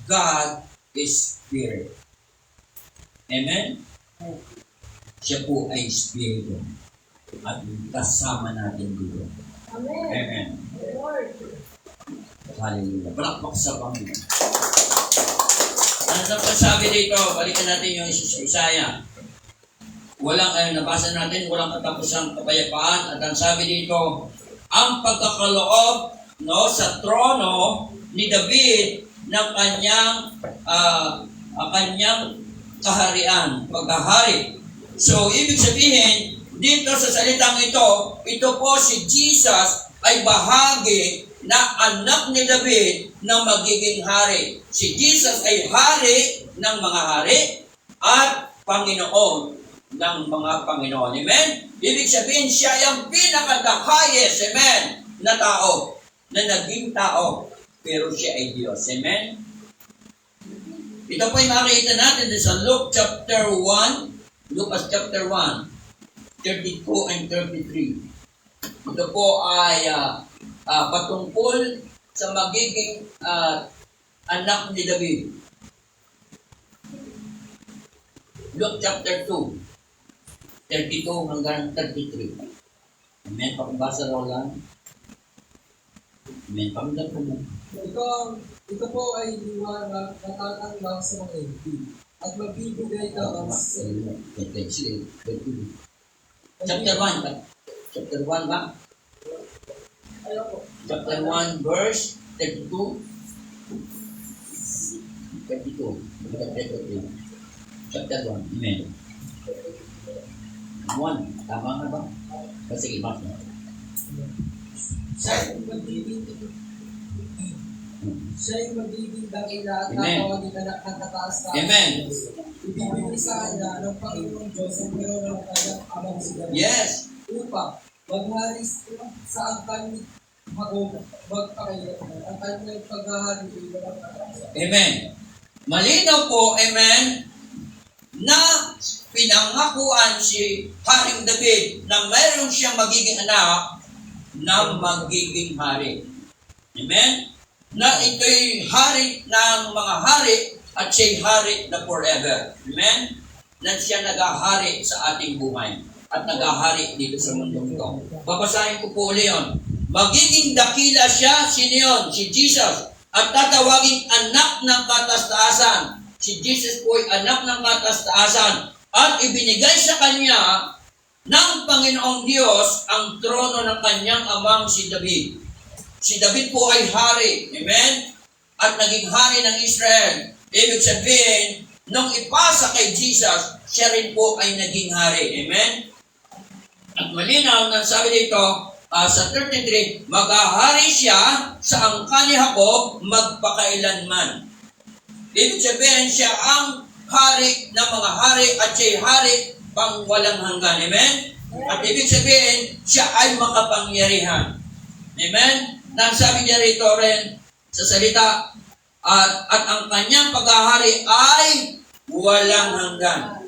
God is Spirit. Amen? Siya po ay Espiritu. At kasama natin dito. Amen. Amen. Lord. Hallelujah. Palakpak sa Panginoon. Ano na sabi dito? Balikan natin yung Isaiah. Nabasa natin, walang katapusang kapayapaan. At ang sabi dito, ang pagkakaloob, no, sa trono ni David ng kanyang kaharian, paghahari. So, ibig sabihin, dito sa salitang ito po si Jesus ay bahagi na anak ni David na magiging hari. Si Jesus ay hari ng mga hari at Panginoon ng mga Panginoon. Amen? Ibig sabihin, siya yung pinaka-the highest, amen, na tao, na naging tao, pero siya ay Diyos. Amen? Ito po yung makikita natin sa Luke chapter 1, Lucas chapter 1, 32 and 33. Ito po ay patungkol sa magiging anak ni David. Luke chapter 2, 32 hanggang 33. Amen. Pakibasa raw lang. Amen. Pakinggan po mo. Ito po ay liwanag na tatanggap sa mga hindi at magbibigay ka sa Chapter 1. Chapter 1 ba? Chapter 1 verse 32. 32. Chapter 1. Amen. 1. Tama nga ba? Sige, mas na. Siya yung magiging dakila at tatawagin anak ng kataas-taas. Amen. Ibibigay sa kanya ng Panginoong Diyos ang meron ng kanyang amang sigarilyo. Yes. Upang maghari sa angkan magpakailan. Ang kanyang paghahari ay walang kataas. Amen. Malinaw po, amen, na pinangakuan si Haring David na mayroon siyang magiging anak na magiging hari. Amen? Na ito'y hari ng mga hari at siya'y hari na forever. Amen? Na siya nagahari sa ating buhay at nagahari dito sa mundong ito. Babasahin ko po ulit yun. Magiging dakila siya, sino yun? Si Jesus. At tatawaging anak ng katastaasan. Si Jesus po ay anak ng katastaasan. At ibinigay sa kanya ng Panginoong Diyos ang trono ng kanyang amang si David. Si David po ay hari. Amen? At naging hari ng Israel. Ibig sabihin, nung ipasa kay Jesus, siya rin po ay naging hari. Amen? At malinaw na sabi dito, sa 33, maghahari siya sa angkan ni Jacob magpakailanman. Ibig sabihin siya ang hari ng mga hari at siya'y hari pang walang hanggan. Amen? At ibig sabihin, siya ay makapangyarihan. Amen? Nasabi niya rito rin sa salita, at ang kanyang paghahari ay walang hanggan.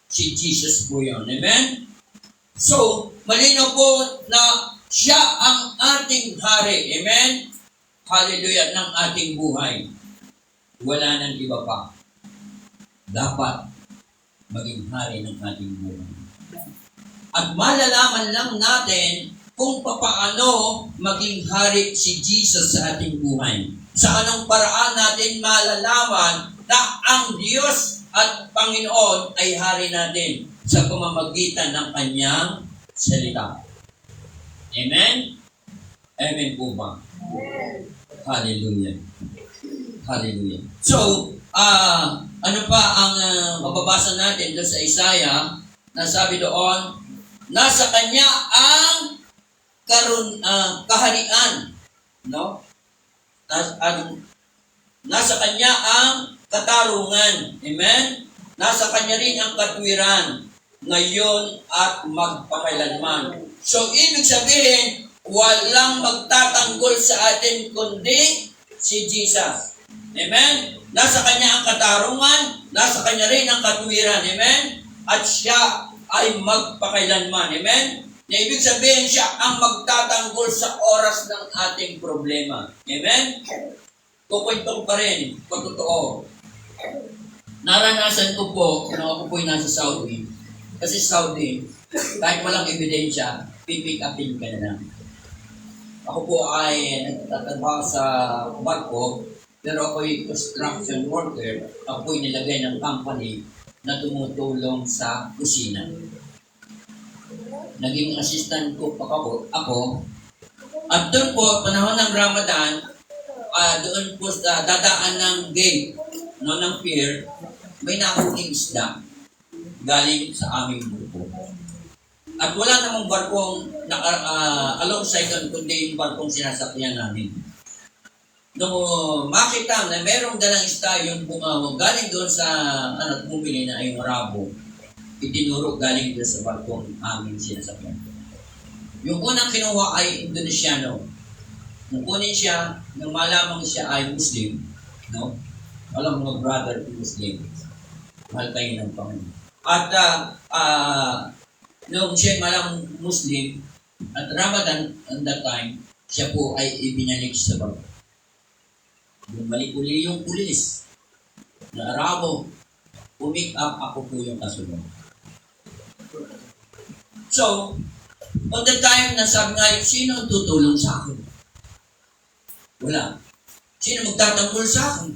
Si Jesus po yun. Amen? So, malinaw po na siya ang ating hari. Amen? Hallelujah, ng ating buhay. Wala nang iba pa. Dapat maging hari ng ating buhay. At malalaman lang natin kung paano maging hari si Jesus sa ating buhay. Sa anong paraan natin malalaman na ang Diyos at Panginoon ay hari natin sa pamamagitan ng kanyang salita. Amen? Amen po ba? Hallelujah. Hallelujah. So, ano pa ang mababasa natin doon sa Isaiah na sabi doon, nasa kanya ang kaharian, no? Nasa kanya ang katarungan. Amen? Nasa kanya rin ang katwiran ngayon at magpakailanman. So, ibig sabihin, walang magtatanggol sa atin kundi si Jesus. Amen? Nasa kanya ang katarungan, nasa kanya rin ang katwiran. Amen? At siya ay magpakailanman. Amen? Na ibig sabihin, siya ang magtatanggol sa oras ng ating problema. Amen? Kukwento pa rin, patotoo. Naranasan ko po, nung ako po'y nasa Saudi. Kasi Saudi, kahit walang ebidensya, pipick upin ka na lang. Ako po ay nagtatrabaho sa barko, pero ako'y construction worker. Ako po'y nilagay ng company na tumutulong sa kusina. Naging assistant ko pa ako. At doon po, panahon ng Ramadan, doon po sa dadaan ng gate, no, ng pier, may nahuling isda galing sa aming grupo. At wala namang barkong alongside doon, kundi yung barkong sinasakyan namin. Nung makita na merong dalang isda yung galing doon sa bumili na ay rabo, itinuro galing doon sa barkong aming sinasakyan. Yung unang kinuha ay Indonesiano. Nung kunin siya, nung malamang siya ay Muslim, no? Walang mga brother to Muslim. Mahal kayo ng Panginoon. At nung siya malang Muslim, at Ramadan at that time, siya po ay ibinalik sa barko. Bumalik uli yung pulis na Arabo, pumick up, ako po yung kasunod. So, on the time na sabi nga, sino ang tutulong sa akin? Wala. Sino magtatanggol sa akin?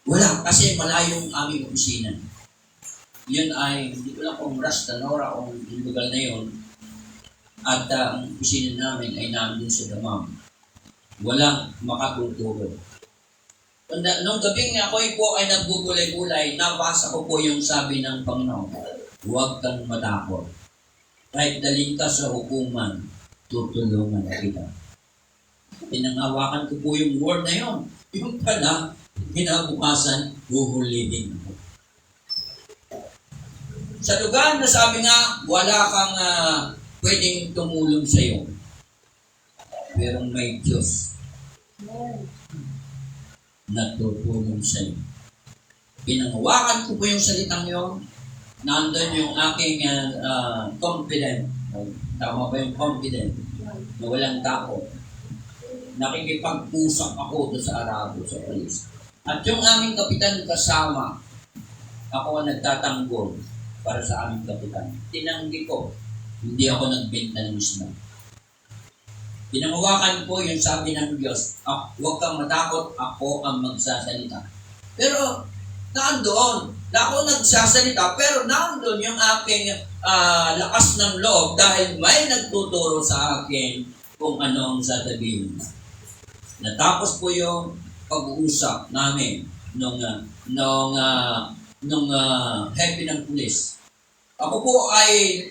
Wala, kasi malayong aming opisina. Yun ay, hindi ko lang kung Rastanora o yung lugar na yun. At ang opisina namin ay nandun sa Damam. Walang makatuturo. Nung gabing ako po ay nagbubulay-bulay, nabasa ko po yung sabi ng Panginoon, huwag kang matakot. Kahit dalhin ka sa hukuman, tutulungan kita. Pinangawakan ko po yung word na yun. Yung pala, kinabukasan, huhulihin ako. Sa lugar na sabi nga, wala kang pwedeng tumulong sa iyo. Pero may Diyos na tutulong sa iyo. Pinangawakan ko po yung salitang yun. Nandun yung aking confident. Tama ba yung confident? Na walang takot. Nakikipag-usap ako doon sa Arabo, sa police. At yung aming kapitan kasama, ako ang nagtatanggol para sa aming kapitan. Tinanggi ko, hindi ako nagbenta ng isla. Pinangawakan ko yung sabi ng Diyos, huwag kang matakot, ako ang magsasalita. Pero, naandoon, na ako nagsasalita, pero naandoon yung aking lakas ng loob dahil may nagtuturo sa akin kung ano ang sasabihin. Natapos po yung pag-uusap namin nung happy ng pulis. Ako po ay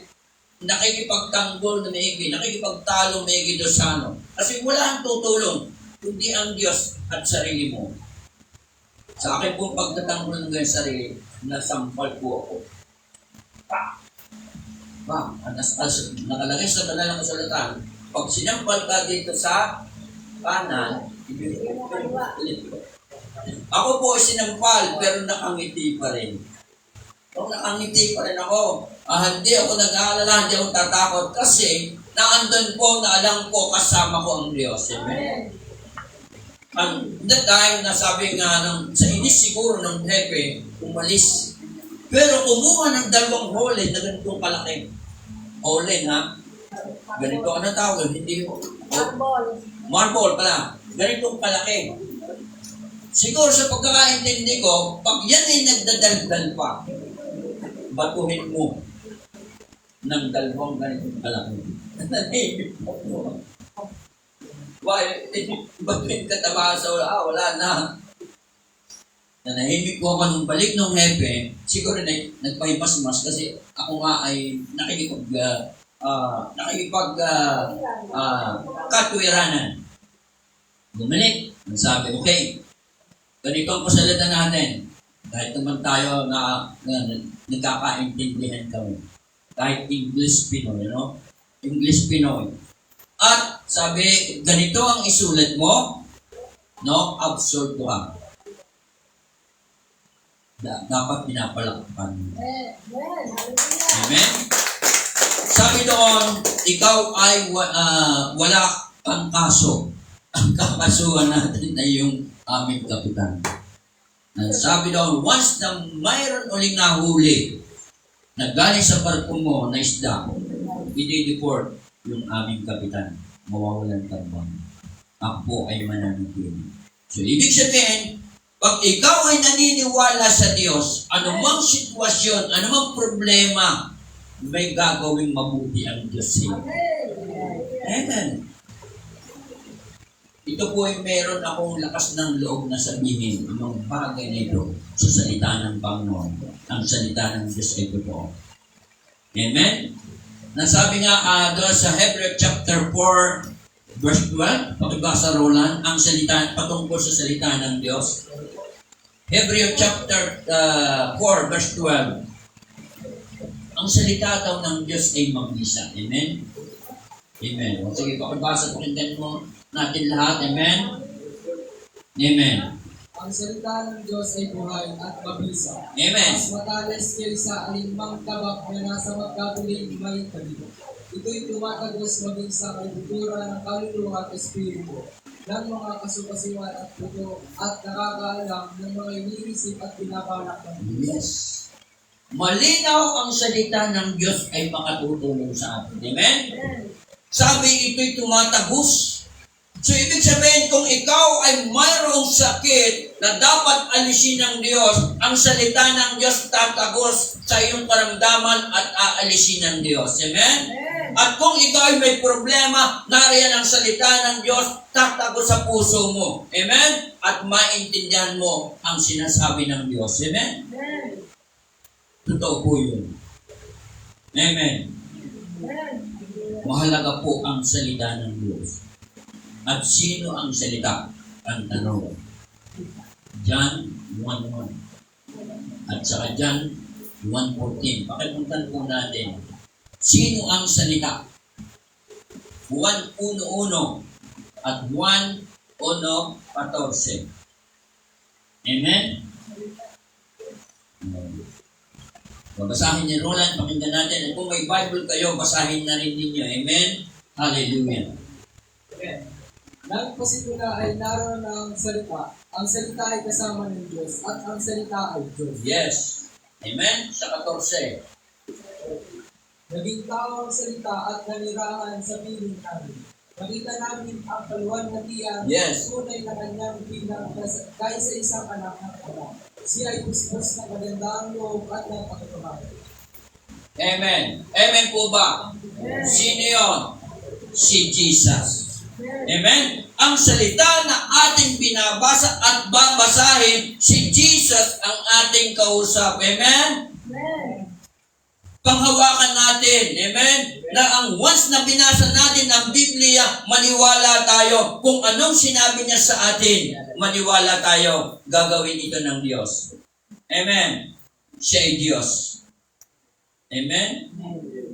nakikipagtanggol na maigi, nakikipagtalo maigi dosano. Kasi wala ang tutulong, kundi ang Diyos at sarili mo. Sa akin po pagtatanggol ng ganyan sarili, nasampal po ako. Nakalagay sa kanilang kasulatan, pag sinampal ka dito sa kanan, ako po ay sinampal, pero nakangiti pa rin. Kung nakangiti pa rin ako, hindi ako nag-aalala, hindi ako tatakot, kasi naandun po, na alam ko, kasama ko ang Diyos. Amen? Ang that time, nasabi nga, sa inis siguro ng hepe, umalis. Pero kumuha ng dalawang holen na ganitong kalaki. Holen, ha? Ganito, ano tawag? Hindi mo. Marble pala. Ganitong kalaki. Siguro sa pagkakaintindi ko, pag yan ay nagdadaldal pa, batuhin mo ng dalawang ganitong kalaki. Nanahimik mo. Why? Batuhin ka tama sa wala na. Nanahimik ko ako nung balik ng hepe, siguro nagpaipas-mas kasi ako nga ay katwiranan. Bumalik. Nagsabi, okay, ganito ang pasalita natin. Kahit naman tayo na nagkakaintindihan kami. Kahit English Pinoy, English Pinoy. At sabi, ganito ang isulat mo, absurd ka. Dapat pinapalakpan mo. Amen? Sabi doon, ikaw ay wala kang kaso. Ang kakasuhan natin ay yung aming kapitan. Sabi doon, once na mayroon uling nahuli na galing sa barko mo na isda, i-deport yung aming kapitan. Mawawalan tabang. Ako ay mananatili. So, ibig sabihin, pag ikaw ay naniniwala sa Diyos, anumang sitwasyon, anumang problema, may gagawing mabuti ang Diyos sa iyo. Amen. Ito po ay meron akong lakas ng loob na sabihin ng bagay na ito sa salita ng Panginoon. Ang salita ng Diyos ay totoo. Amen? Nasabi nga doon sa Hebrew chapter 4, verse 12, pakibasa Roland, ang salita, patungkol sa salita ng Diyos. Hebrew chapter 4, verse 12. Ang salita daw ng Diyos ay mag-isa. Amen? Amen. O sige, pakibasa, pakinggan mo natin lahat. Amen? Amen. Ang salita ng Diyos ay buhay at mabisa. Amen. Mas matalas kaysa alinmang tabak na nasa magkabuling may tabi. Ito'y tumatagos maging sa kalbutura ng kaluluwa at espiritu, ng mga kasukasiwan at puto at nakakaalam ng mga iniisip at binabalak ng Diyos. Yes. Malinaw ang salita ng Diyos ay makatutulong sa atin. Amen? Sabi, ito'y tumatagos. So, ibig sabihin, kung ikaw ay mayroong sakit na dapat alisin ng Diyos, ang salita ng Diyos tatagos sa iyong karamdaman at aalisin ng Diyos. Amen? At kung ikaw ay may problema, nariyan ang salita ng Diyos, tatagos sa puso mo. Amen? At maintindihan mo ang sinasabi ng Diyos. Amen? Totoo po yun. Amen? Mahalaga po ang salita ng Diyos. At sino ang salita? Ang tanong. John 1:1. At saka John 1:14. Pakipuntan po natin. Sino ang salita? 1:1 at 1:14. Amen? Babasahin niyo, Roland, pakinggan natin. Kung may Bible kayo, basahin na rin ninyo. Amen? Hallelujah. Amen. Nang pasimula ay naroon ang salita. Ang salita ay kasama ng Diyos at ang salita ay Diyos. Yes. Amen? Sa 14. Naging tao ang salita at nanirahan sa piling namin. Nakita namin ang kaluwalhatian Yes. tunay na kanyang bilang kaya sa isang anak ng Ama. Siya ay pusipos na magandang loob at ng pagkakamay. Amen. Amen po ba? Sino yun? Si Jesus. Amen? Ang salita na ating binabasa at babasahin, si Jesus ang ating kausap. Amen? panghawakan natin. Amen? Na ang once na binasa natin ang Biblia, maniwala tayo. Kung anong sinabi niya sa atin, maniwala tayo. Gagawin ito ng Diyos. Amen? Siya ay Diyos. Amen?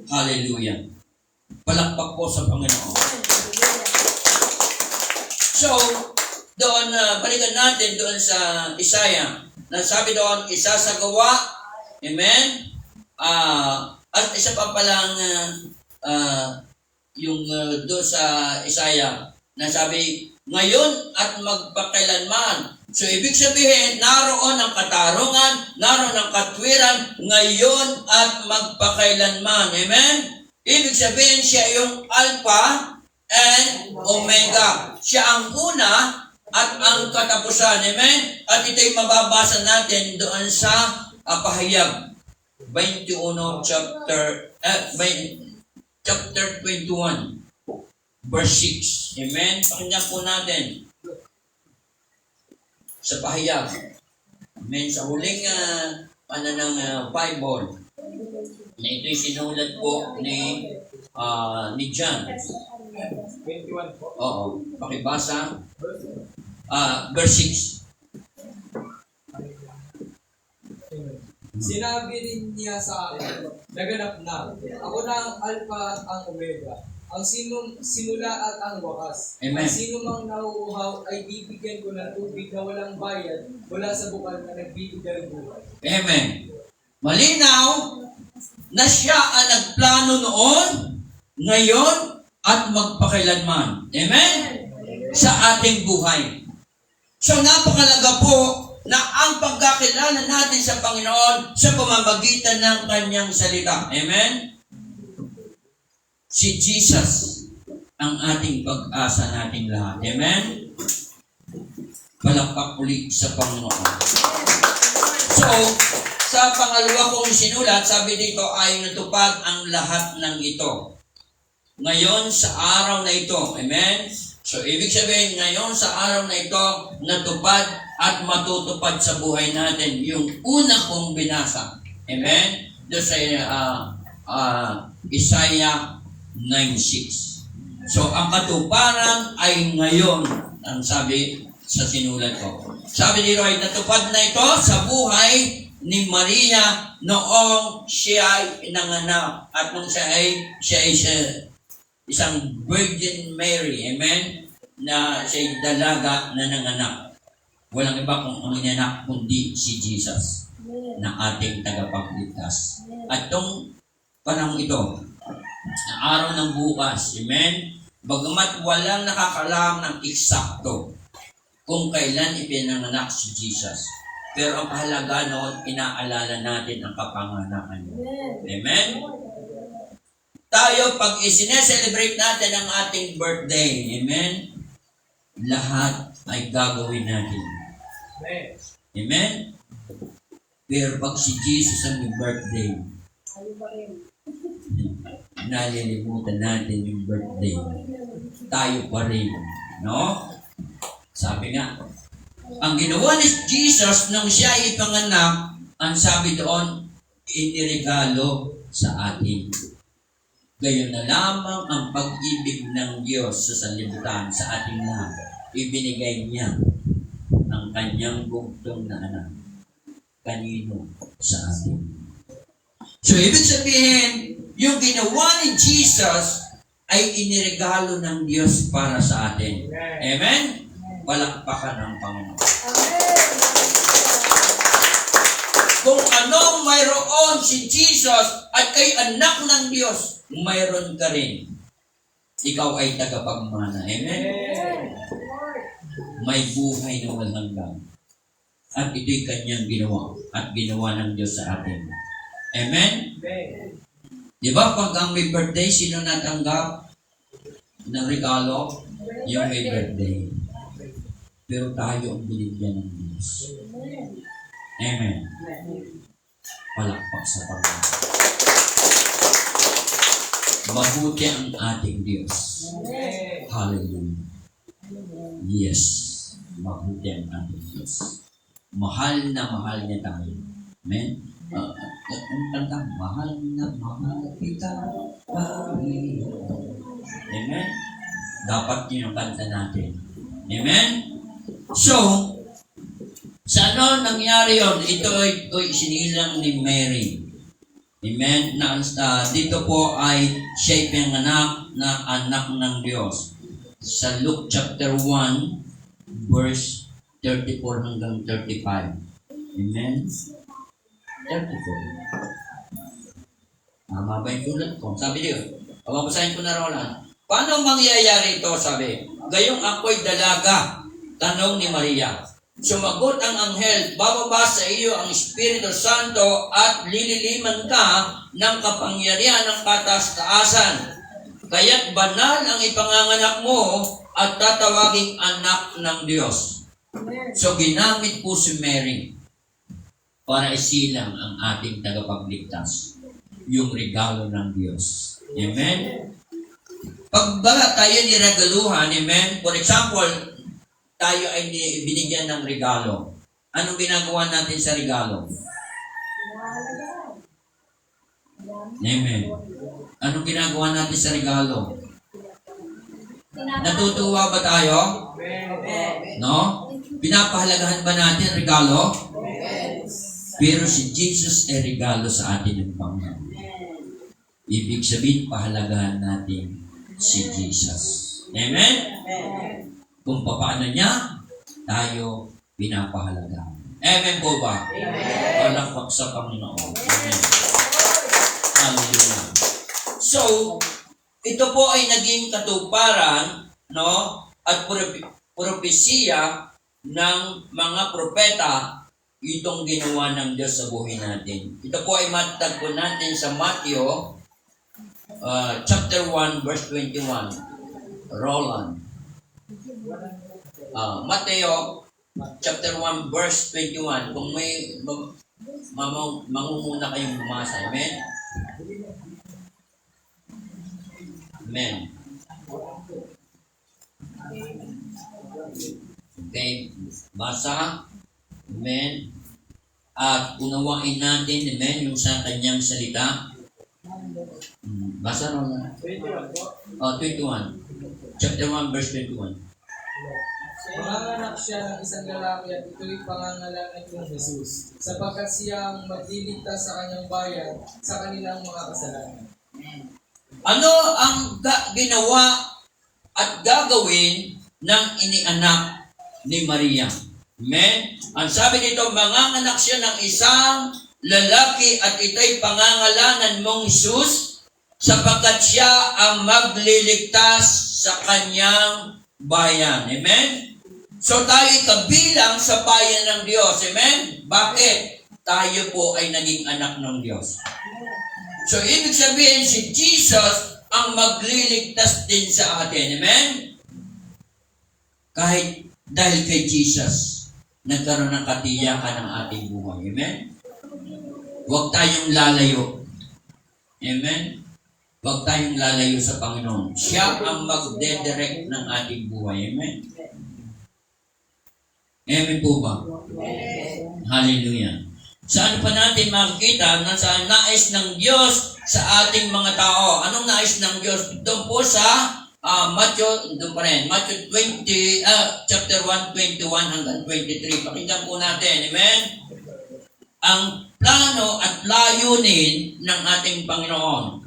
Hallelujah. Palakpak po sa Panginoon. So, doon, balikan natin doon sa Isaiah. Nasabi doon, isasagawa. Amen? At isa pa palang yung doon sa Isaiah, nasabi, ngayon at magpakailanman. So, ibig sabihin, naroon ang katarungan, naroon ang katwiran, ngayon at magpakailanman. Amen? Ibig sabihin, siya yung Alpha and Omega. Siya ang una at ang katapusan. Amen? At ito'y mababasa natin doon sa Pahayag 21 chapter 21 verse 6. Amen? Pakinggan po natin sa Pahayag. Amen? Sa huling ng Bible na ito'y sinulat po ni John. 21 po. Oo. Pakibasa. Verse 6. Sinabi rin niya sa akin, naganap na, ako na ang Alpha at ang Omega, ang simula at ang wakas. Amen. Ang sino mang nauuhaw ay bibigyan ko ng tubig na walang bayad mula sa bukal na nagbibigay buhay. Amen. Malinaw na siya ang nagplano noon, ngayon, at magpakailanman. Amen? Sa ating buhay. So, napakalaga po na ang pagkakilala natin sa Panginoon sa pamamagitan ng Kanyang salita. Amen? Si Jesus ang ating pag-asa nating lahat. Amen? Palakpak ulit sa Panginoon. So, sa pangalawa kong sinulat, sabi dito ay natupad ang lahat ng ito. Ngayon sa araw na ito. Amen? So, ibig sabihin, ngayon sa araw na ito, natupad at matutupad sa buhay natin yung una kong binasa. Amen? Doon sa Isaiah 9:6. So, ang katuparan ay ngayon, ang sabi sa sinulat ko. Sabi dito ay natupad na ito sa buhay ni Maria noong siya ay nanganak at nung siya ay isang Virgin Mary, amen, na siya'y dalaga na nanganak. Walang iba kung ang inanak kundi si Jesus na ating tagapagligtas. At itong panahon ito, ang araw ng bukas, amen, bagamat walang nakakalam ng eksakto kung kailan ipinanganak si Jesus. Pero ang kahalaga noon, inaalala natin ang kapanganakan niya. Amen? Tayo, pag isineselebrate natin ang ating birthday, amen, lahat ay gagawin natin. Amen? Pero pag si Jesus ang may birthday, nalilimutan natin yung birthday. Tayo pa rin. No? Sabi nga, ang ginawa ni Jesus nung siya ay ipanganak, ang sabi doon, iniregalo sa atin. Gayon na lamang ang pag-ibig ng Diyos sa sanlibutan sa ating lahat. Ibinigay niya ang kanyang bugtong na anak. Kanino? Sa atin. So, ibig sabihin, yung ginawa ni Jesus ay iniregalo ng Diyos para sa atin. Amen? Palakpakan ng Panginoon. Kung anong mayroon si Jesus at kay anak ng Diyos, mayroon ka rin. Ikaw ay tagapagmana. Amen? May buhay na walang hanggan. At ito'y kanyang ginawa. At ginawa ng Diyos sa atin. Amen? Di ba pag ang may birthday, sino natanggap ng regalo? Yung may birthday. Pero tayo ang binigyan ng Diyos. Amen. Palakpak sa Panginoon. Mabuti ang ating Diyos. Hallelujah. Yes. Mabuti ang ating Diyos. Mahal na mahal niya tayo. Amen. Ang kanta, mahal na mahal kita, Panginoon. Amen? Dapat yun yung kanta natin. Amen? So, sa ano nangyari yun? Ito ay sinilang ni Mary. Amen? Dito po ay siya pinanganak na anak ng Diyos. Sa Luke chapter 1, verse 34 hanggang 35. Amen? 34. Tama ba yung tulad ko? Sabi niyo, pababasahin ko na Roland. Paano mangyayari ito? Sabi, gayong ako'y dalaga. Tanong ni Maria. Sumagot ang anghel, bababa sa iyo ang Espiritu Santo at lililiman ka ng kapangyarihan ng kataas-taasan. Kaya't banal ang ipanganganak mo at tatawaging anak ng Diyos. So ginamit po si Mary para isilang ang ating tagapagligtas, yung regalo ng Diyos. Amen? Pag ba tayo niregaluhan, amen? For example, tayo ay binigyan ng regalo. Anong ginagawa natin sa regalo? Amen. Anong ginagawa natin sa regalo? Natutuwa ba tayo? No? Pinapahalagahan ba natin regalo? Pero si Jesus ay regalo sa atin ng Panginoon. Ibig sabihin, pahalagahan natin si Jesus. Amen? Kung paano niya, tayo pinapahalagahan. Amen po ba? Palakpak sa Panginoon. Amen. Hallelujah. So, ito po ay naging katuparan, no? At propesiya ng mga propeta, itong ginawa ng Diyos sa buhay natin. Ito po ay matatagpo natin sa Matthew chapter 1 verse 21. Roland. Mateo chapter 1 verse 21. Kung may mangunguna kayong bumasa. Amen? Amen. Okay. Basa. Amen. At unawain natin, amen, yung sa kanyang salita. Basa na. 21. Chapter 1, verse 21. Manganganak siya ng isang lalaki at ito'y pangangalanan kong Jesus, sapagkat siya ang magliligtas sa kanyang bayan sa kanilang mga kasalanan. Ano ang ginawa at gagawin ng inianak ni Maria? Amen? Ang sabi dito, manganganak siya ng isang lalaki at ito'y pangangalanan mong Jesus sapagkat siya ang magliligtas sa kanyang bayan. Amen? So tayo'y kabilang sa bayan ng Diyos. Amen? Bakit? Tayo po ay naging anak ng Diyos. So ibig sabihin, si Jesus ang magliligtas din sa atin. Amen? Kahit dahil kay Jesus, nagkaroon ng katiyakan ng ating buhay. Amen? Huwag tayong lalayo. Amen? Huwag tayong lalayo sa Panginoon. Siya ang magdedirect ng ating buhay. Amen? Amen po ba? Hallelujah. Saan pa natin makikita na sa nais ng Diyos sa ating mga tao? Anong nais ng Diyos? Doon po sa Matthew 20, chapter 1, 21 hanggang 23. Pakinggan po natin. Amen? Ang plano at layunin ng ating Panginoon.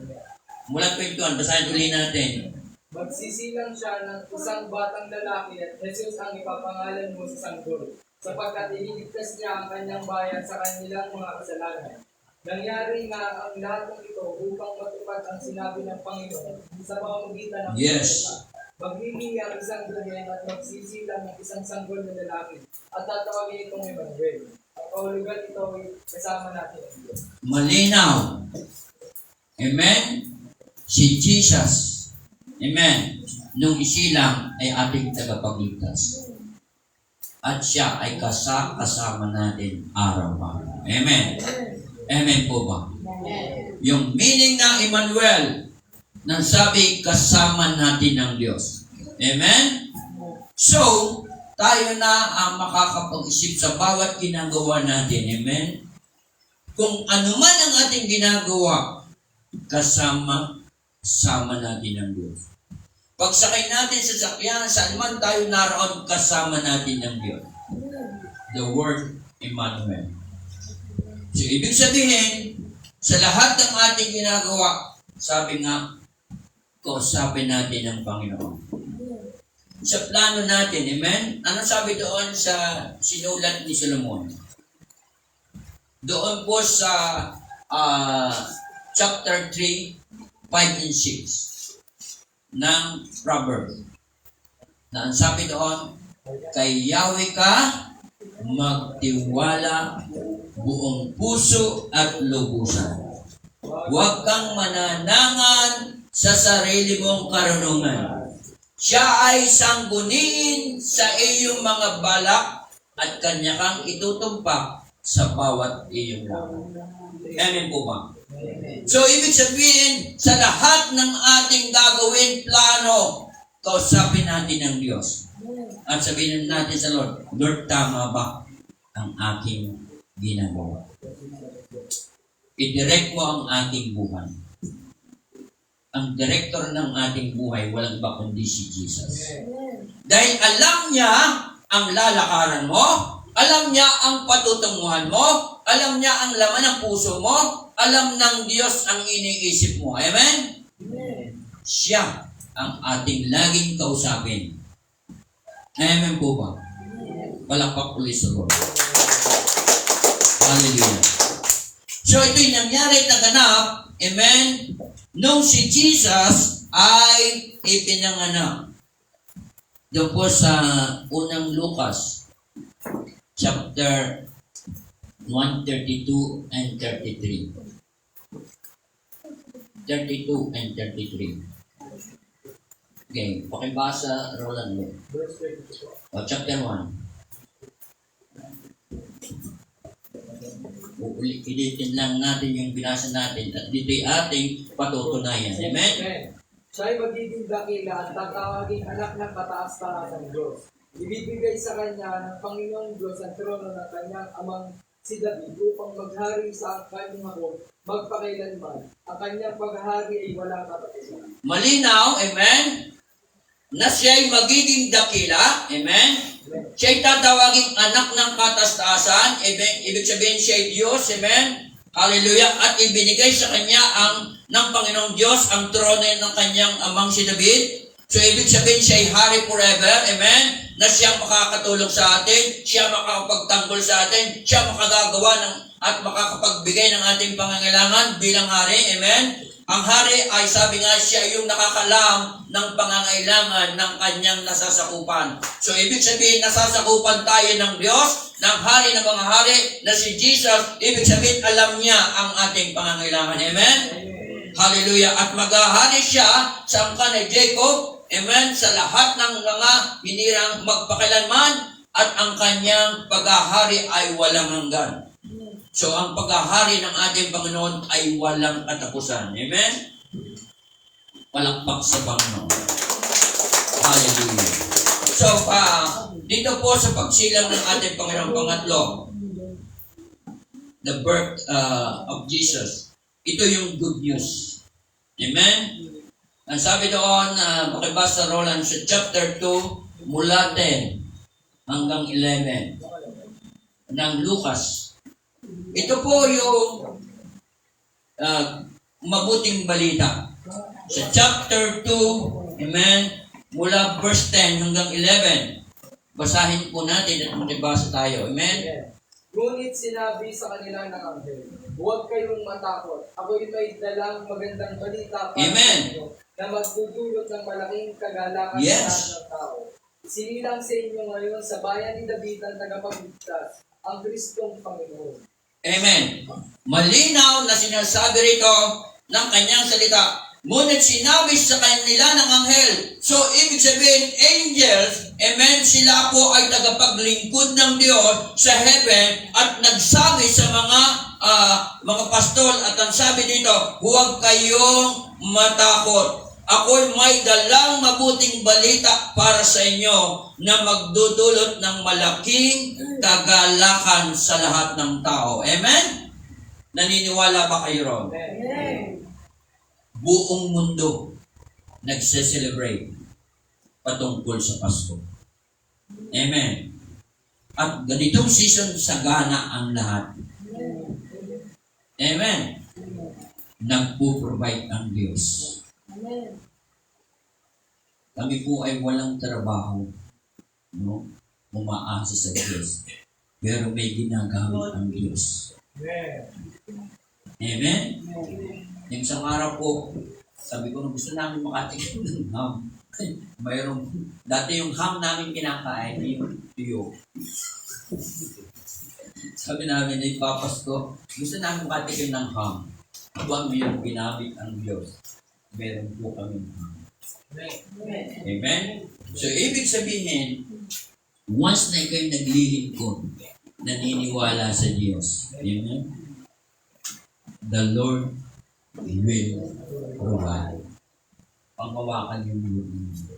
Mula 21, basahin ulit natin. Magsisilang siya ng isang batang lalaki at Jesus ang ipapangalan mo sa sanggol, sapagkat ililigtas niya ang kanyang bayan sa kanilang mga kasalanan. Nangyari nga ang lahat ng ito upang matupad ang sinabi ng Panginoon sa pamamagitan ng Yes. Maglilihi ang isang ganyan at magsisilang ng isang sanggol na lalaki at tatawagin itong Emmanuel. Ang kahulugan ito ay kasama natin ang Diyos. Malinaw. Amen? Si Jesus. Amen. Nung isilang ay ating tagapagligtas. At siya ay kasama natin araw-araw. Amen. Amen po ba? Yung meaning ng Emmanuel, nang sabi, kasama natin ng Diyos. Amen? So, tayo na ang makakapag-isip sa bawat ginagawa natin. Amen? kung ano man ang ating ginagawa, kasama natin ang Diyos. Pagsakay natin sa sakyan, saan man tayo naroon, kasama natin ang Diyos. The word Emmanuel. So, ibig sabihin, sa lahat ng ating ginagawa, sabi nga, kausapin natin ang Panginoon. Sa plano natin, amen? Ano sabi doon sa sinulat ni Solomon? Doon po sa chapter 3, 5 and 6 ng Proverbs. Na ang sabi doon, kay Yahweh ka magtiwala buong puso at lubusan. Huwag kang mananangan sa sarili mong karunungan. Siya ay sangguniin sa iyong mga balak at kanya kang itutumpak sa bawat iyong laban. Amen po ba? So, ibig sabihin, sa lahat ng ating gagawin plano, kausapin natin ang Diyos. At sabihin natin sa Lord, Lord, tama ba ang aking ginagawa? I-direct mo ang ating buhay. Ang director ng ating buhay, walang iba kundi si Jesus. Dahil alam niya ang lalakaran mo, alam niya ang patutunguhan mo, alam niya ang laman ng puso mo, alam ng Diyos ang iniisip mo. Amen? Siya ang ating laging kausapin. Amen po ba? Palakpak ulit sa Lord. Hallelujah. So ito'y nangyari na ganap, amen, nung si Jesus ay ipinanganak. Doon po sa unang Lucas, chapter 132 and 33. 32 and 33. Okay, pakibasa, Roland mo. Chapter 1. Ulitin lang natin yung binasa natin at dito'y ating patutunayan. Amen? Siya ay magiging dakila at tatawaging anak ng kataas-taas ng Diyos. Ibibigay sa kanya ng Panginoong Diyos ang trono ng kanyang amang si David upang maghari sa kanyang ako magpakailanman. Ang kanyang paghahari ay walang katapusan. Malinaw, amen? Na siya'y magiging dakila, amen? Siya'y tatawaging anak ng kataas-taasan, ibig sabihin siya'y Diyos, amen? Hallelujah! At ibinigay sa kanya ng Panginoong Diyos ang trono ng kanyang amang si David. So, ibig sabihin siya'y hari forever, amen? Na siyang makakatulong sa atin, siya makakapagtanggol sa atin, siya makagagawa at makakapagbigay ng ating pangangailangan bilang hari, amen? Ang hari ay sabi nga siya yung nakakalam ng pangangailangan ng kanyang nasasakupan. So, ibig sabihin, nasasakupan tayo ng Diyos, ng hari ng mga hari, na si Jesus. Ibig sabihin, alam niya ang ating pangangailangan. Amen? Hallelujah. At maghahari siya sa angkan ni Jacob, amen, sa lahat ng mga hinirang magpakilanman, at ang kanyang paghahari ay walang hanggan. So, ang paghahari ng ating Panginoon ay walang katapusan. Amen? Palakpak sa Panginoon. Hallelujah. So, dito po sa pagsilang ng ating Panginoon pangatlo, the birth of Jesus, ito yung good news. Amen? Ang sabi doon, makibasa Roland sa chapter 2, mula 10 hanggang 11 ng Lucas. Ito po yung mabuting balita. Sa chapter 2, amen, mula verse 10 hanggang 11. Basahin po natin at makibasa tayo. Amen? Ngunit sinabi sa kanila ng anghel, huwag kayong matakot. Ako'y may dalang magandang balita para Amen. sa inyo na magdudulot ng malaking kagalakan Yes. sa lahat ng tao. Sinilang sa inyo ngayon sa bayan ni David ang tagapagligtas, ang Kristong Panginoon. Amen. Malinaw na sinasabi rito ng kanyang salita. Ngunit sinabi sa kanila ng anghel. So, ibig sabihin, angels, amen, sila po ay tagapaglingkod ng Diyos sa heaven at nagsabi sa mga pastol at ang sabi dito, huwag kayong matakot. Ako'y may dalang mabuting balita para sa inyo na magdudulot ng malaking kagalakan sa lahat ng tao. Amen? Naniniwala ba kayo ron? Amen. Buong mundo nagse-celebrate patungkol sa Pasko. Amen. At ganitong season, sagana ang lahat. Amen. Nagpo-provide ang Diyos. Amen. Kami po ay walang trabaho. No? Umaasa sa Diyos. Pero may ginagamit ang Diyos. Amen? Yung isang araw po, sabi ko, gusto namin makatikim ng ham. Mayroong, dati yung ham namin kinakain, yung tuyo. Sabi namin, ay papas ko, gusto namin makatikim ng ham. Huwag mo yung ginamit ang Diyos. Meron po kami ham. Amen? So, ibig sabihin, once na ikaw'y naglilingkod, naniniwala sa Diyos. Amen? The Lord will provide. Panghawakan yung Lord ninyo.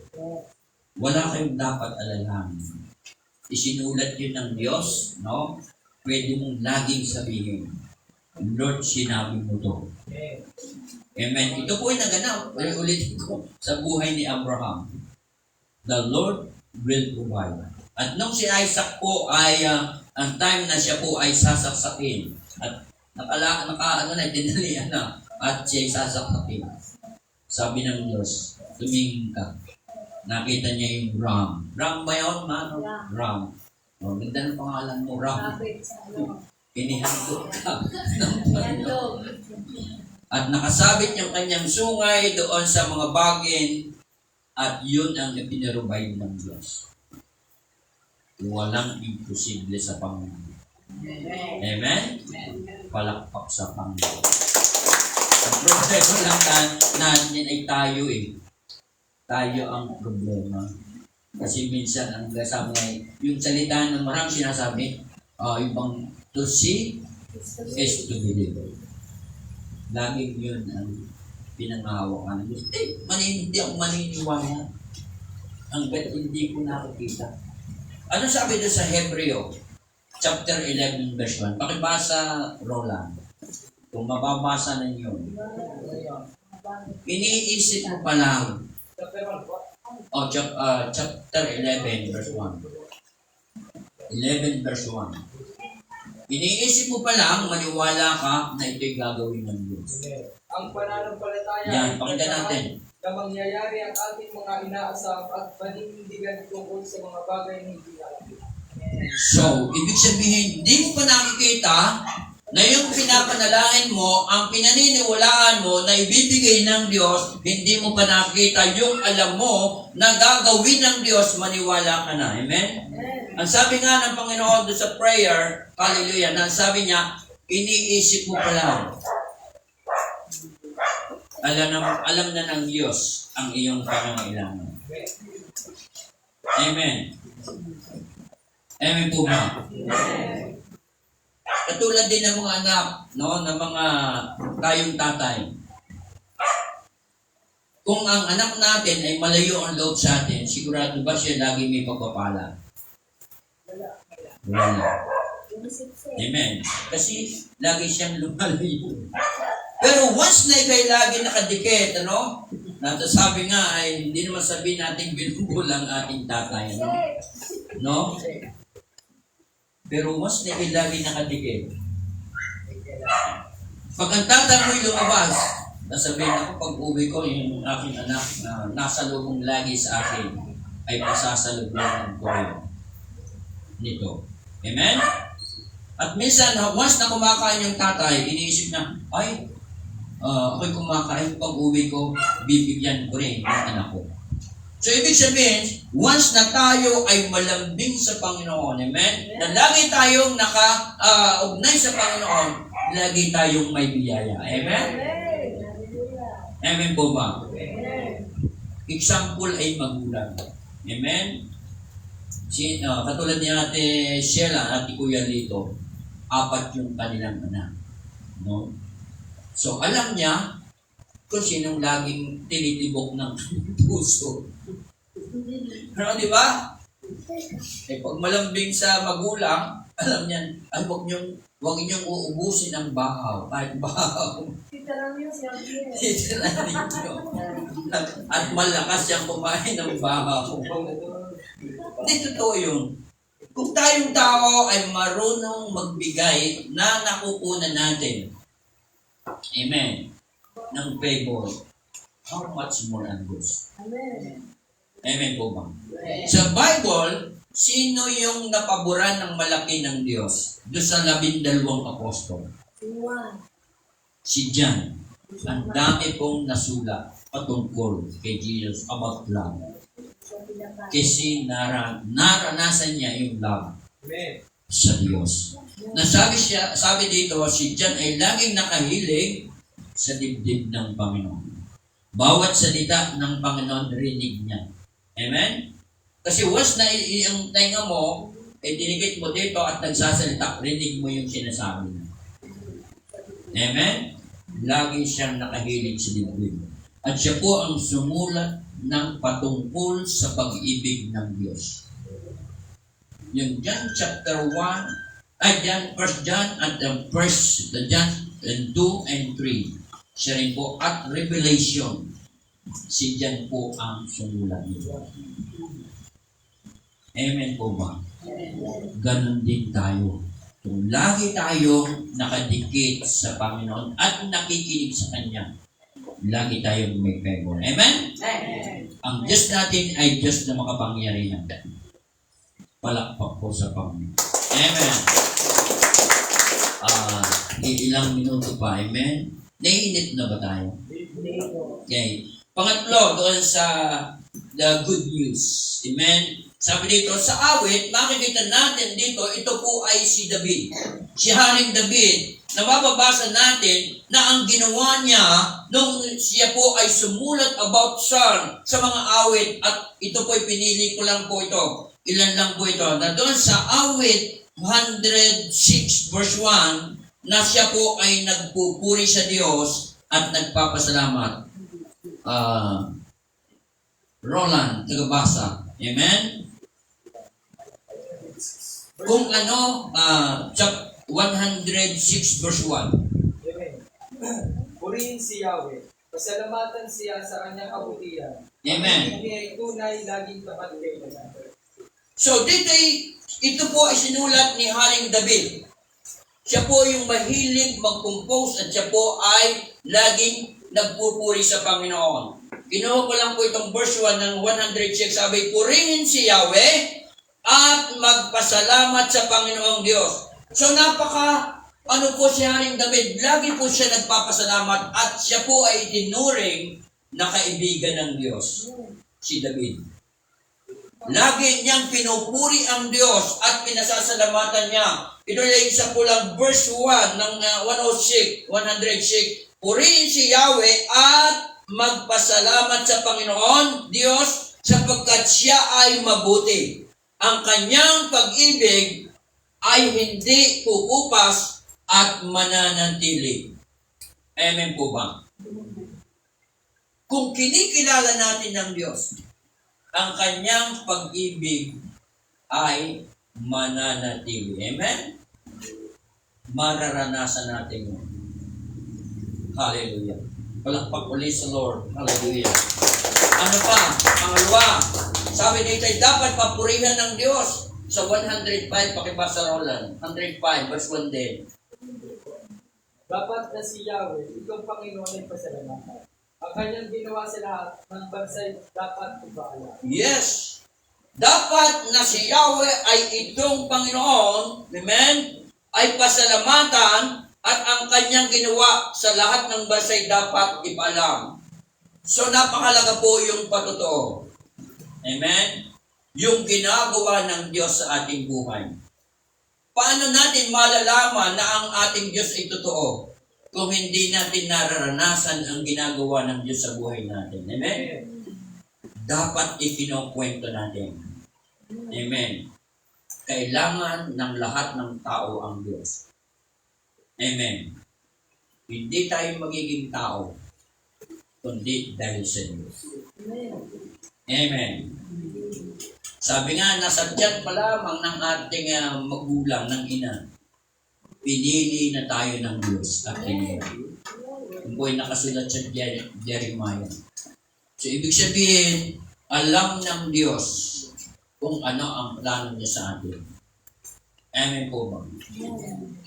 Wala kayong dapat alalahanin. Isinulat yun ng Diyos, no? Pwede mong laging sabihin, Lord, sinabi mo to. Amen. Ito po ay naganap. Ulitin ko sa buhay ni Abraham. The Lord will provide. At nung si Isaac po ay, ang time na siya po ay sasaksakin. At dinalian na. At siya ay sasaksakin. Sabi ng Diyos, tumingin ka. Nakita niya yung Ram. Ram ba yun, man? Ram. O, ganda ng pangalan mo, Ram. Inihandog ka ng Panginoon. At nakasabit yung kanyang sungay doon sa mga bagin at yun ang ipinarubay ng Diyos. Walang imposible sa Panginoon. Amen? Palakpak sa Panginoon. Ang problema lang natin ay tayo eh. Tayo ang problema. Kasi minsan ang kasama ay yung salita ng marang sinasabi, ibang to see is to believe. Laging yun ang pinangahawakan ng Diyos. Hindi ako maniniwala hanggat hindi ko nakikita. Ano sabi doon sa Hebreo? Chapter 11, verse 1. Pakibasa, Roland. Kung mababasa ninyo. Iniisip mo pa lang. Chapter 11, verse 1. 11, verse 1. Iniisip mo pa lang, maniwala ka na ito'y gagawin ng Diyos. Ang pananampalataya Yan, pakinggan natin. Na mangyayari ang ating mga inaasam at paninindigan tungkol sa mga bagay na hindi natin. So, ibig sabihin, hindi mo pa nakikita na yung pinapanalangin mo, ang pinaniniwalaan mo na ibibigay ng Diyos, hindi mo pa nakikita yung alam mo na gagawin ng Diyos, maniwala ka na. Amen? Ang sabi nga ng Panginoon doon sa prayer, hallelujah, na sabi niya, iniisip mo pa lang. Alam na ng Diyos ang iyong pangangailangan. Amen. Amen po ba? Katulad din ng mga anak, no, ng mga tayong tatay. Kung ang anak natin ay malayo ang loob sa atin, sigurado ba siya lagi may pagpapala? Wala. Amen. Kasi lagi siyang lumalayo. Pero once na ikay lagi nakadikit, ano? Sabi nga ay hindi naman sabihin natin binubul ang ating tatay, no? No? Pero once na ikay lagi nakadikit, pag ang tatay mo'y lumabas, nasabihin ako pag uwi ko, yung aking anak na nasa lubong lagi sa akin, ay pasasalubungan ko nito. Amen? At minsan, once na kumakain yung tatay, iniisip niya, ay, ako'y kumakain, pag uwi ko, bibigyan ko rin yung anak ko. So, ibig sabihin, once na tayo ay malambing sa Panginoon, amen? Na lagi tayong naka-ugnay sa Panginoon, lagi tayong may biyaya. Amen? Amen po ba? Example ay magulang. Amen? Katulad ni Ate Sheila, Ate Kuya Lito, 4 yung kanilang anak. No? So, alam niya kung sinong laging tinitibok ng puso. Ano, di ba? Pag malambing sa magulang, alam niyan, ay huwag niyong Huwag niyong uubusin ang bahaw. Kahit bahaw. Titaram yun siya. Titiranin niyo. At malakas siyang kumain ng bahaw. Hindi totoo yun. Kung tayong tao ay marunong magbigay na nakukunan natin, amen, ng favor, how much more ang Diyos? Amen. Amen po ba? Sa Bible, sino yung napaboran ng malaki ng Diyos? Doon sa 12 apostol. Iwan. Si John. Ang dami pong nasulat patungkol kay Jesus about love. Sa pinaka. Kasi naranasan niya yung love Amen. sa Diyos. Sabi dito, si John ay laging nakahilig sa dibdib ng Panginoon. Bawat salita ng Panginoon, rinig niya. Amen? Kasi once na yung tenga mo, dinikit mo dito at nagsasalita, rinig mo yung sinasabi niya. Amen? Lagi siyang nakahilig sa dibdib. At siya po ang sumulat ng patungkol sa pag-ibig ng Diyos. Yung John chapter 1, First John at First John 2 and 3. Siya rin po at Revelation. Si John po ang sumulat nito. Amen po ba? Ganon din tayo. Kung lagi tayong nakadikit sa Panginoon at nakikinig sa Kanya, lagi tayong may favor. Amen? Ang Diyos natin ay Diyos na makapangyarihan. Palakpak po sa Panginoon. Amen. Ilang minuto pa. Amen? Naiinit na ba tayo? Okay. Pangatlo, doon sa the good news. Amen? Sabi dito, sa awit, makikita natin dito, ito po ay si David. Si Haring David, na mababasa natin na ang ginawa niya nung siya po ay sumulat about Psalm sa mga awit, at ito po ay pinili ko lang po ito. Ilan lang po ito. Na doon sa awit 106 verse 1, na siya po ay nagpupuri sa Diyos at nagpapasalamat. Roland, tagabasa. Amen? Kung 106 verse 1. Amen. Purihin si Yahweh. Pasalamatan siya sa kanyang kabutihan. Amen. Hindi ay tunay, laging tapat kay Kanya. So, ito po ay sinulat ni Haring David. Siya po yung mahilig mag-compose at siya po ay laging nagpupuri sa Panginoon. Kinuha ko lang po itong verse 1 ng 106. Sabi, purihin si Yahweh at magpasalamat sa Panginoong Diyos. So, po si Haring David, lagi po siya nagpapasalamat at siya po ay tinuring na kaibigan ng Diyos. Si David. Lagi niyang pinupuri ang Diyos at pinasasalamatan niya. Ito ay isa po lang verse 1 ng 106. Purihin si Yahweh at magpasalamat sa Panginoon Diyos sapagkat siya ay mabuti. Ang kanyang pag-ibig ay hindi pupupas at mananatili. Amen po ba? Kung kinikilala natin ng Diyos, ang kanyang pag-ibig ay mananatili. Amen? Mararanasan natin yun. Hallelujah. Palakpak ulit sa Lord. Hallelujah. Ano pa? Pangalawa, sabi dito ay dapat papurihan ng Diyos. Sa 105, pakibasa Roland. 105, verse 1 din. Dapat na si Yahweh, itong Panginoon ay pasalamatan. Ang kanyang ginawa sa lahat ng bansay dapat ibaala. Yes. Dapat na si Yahweh ay itong Panginoon, amen, ay pasalamatan at ang kanyang ginawa sa lahat ng bansay dapat ipaalam. So napakalaga po yung patotoo. Amen? Yung ginagawa ng Diyos sa ating buhay. Paano natin malalaman na ang ating Diyos ay totoo kung hindi natin nararanasan ang ginagawa ng Diyos sa buhay natin? Amen? Dapat ikinukwento natin. Amen. Kailangan ng lahat ng tao ang Diyos. Amen. Hindi tayo magiging tao, kundi dahil sa Diyos. Amen. Sabi nga, nasa tiyan pa lamang ng ating magulang, ng ina, pinili na tayo ng Diyos at pinili. Yung po ay nakasulat sa Jeremiah. So, ibig sabihin, alam ng Diyos kung ano ang plano niya sa atin. Amen po ba?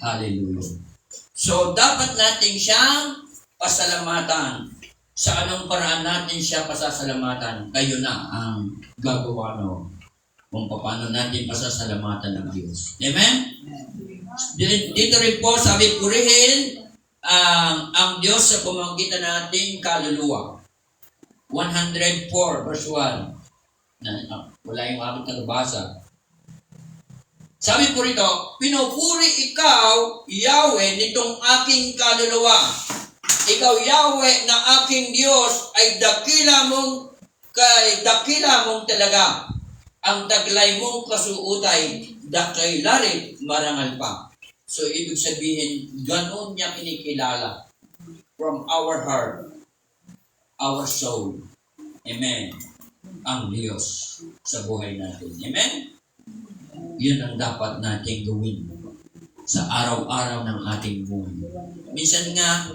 Hallelujah. So, dapat natin siyang pasalamatan. Sa anong paraan natin siya pasasalamatan? Kayo na ang gagawa kung paano natin pasasalamatan ng Diyos. Amen? Dito rin po, sabi, purihin ang Diyos sa pamamagitan nating kaluluwa. 104 verse 1. Wala yung aking tagbasa. Sabi po rito, pinupuri ikaw, Yahweh, nitong aking kaluluwa. Ikaw, Yahweh, na aking Diyos, ay dakila mong talaga. Ang taglay mong kasuutay, dakila rin marangal pa. So, ibig sabihin, ganun niya kinikilala. From our heart, our soul. Amen. Ang Diyos sa buhay natin. Amen? Yun ang dapat natin gawin sa araw-araw ng ating buhay. Minsan nga,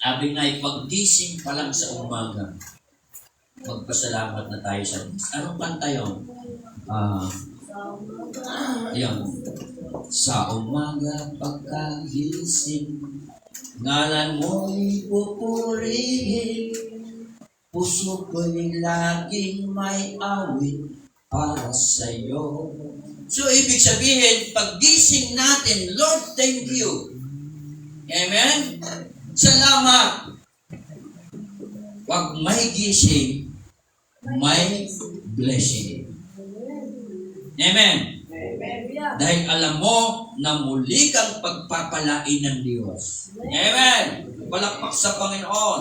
sabi nga, paggising pa lang sa umaga, magpasalamat na tayo sa Diyos. Anong kanta yun? Yun. Sa umaga pagkagising, ngalan mo'y pupurihin, puso ko'y laging may awit para sa'yo. So, ibig sabihin, paggising natin, Lord, thank you. Amen? Salamat. Pag may gising, may blessing. Amen? Dahil alam mo na muli kang pagpapalain ng Diyos. Amen? Palakpak sa Panginoon.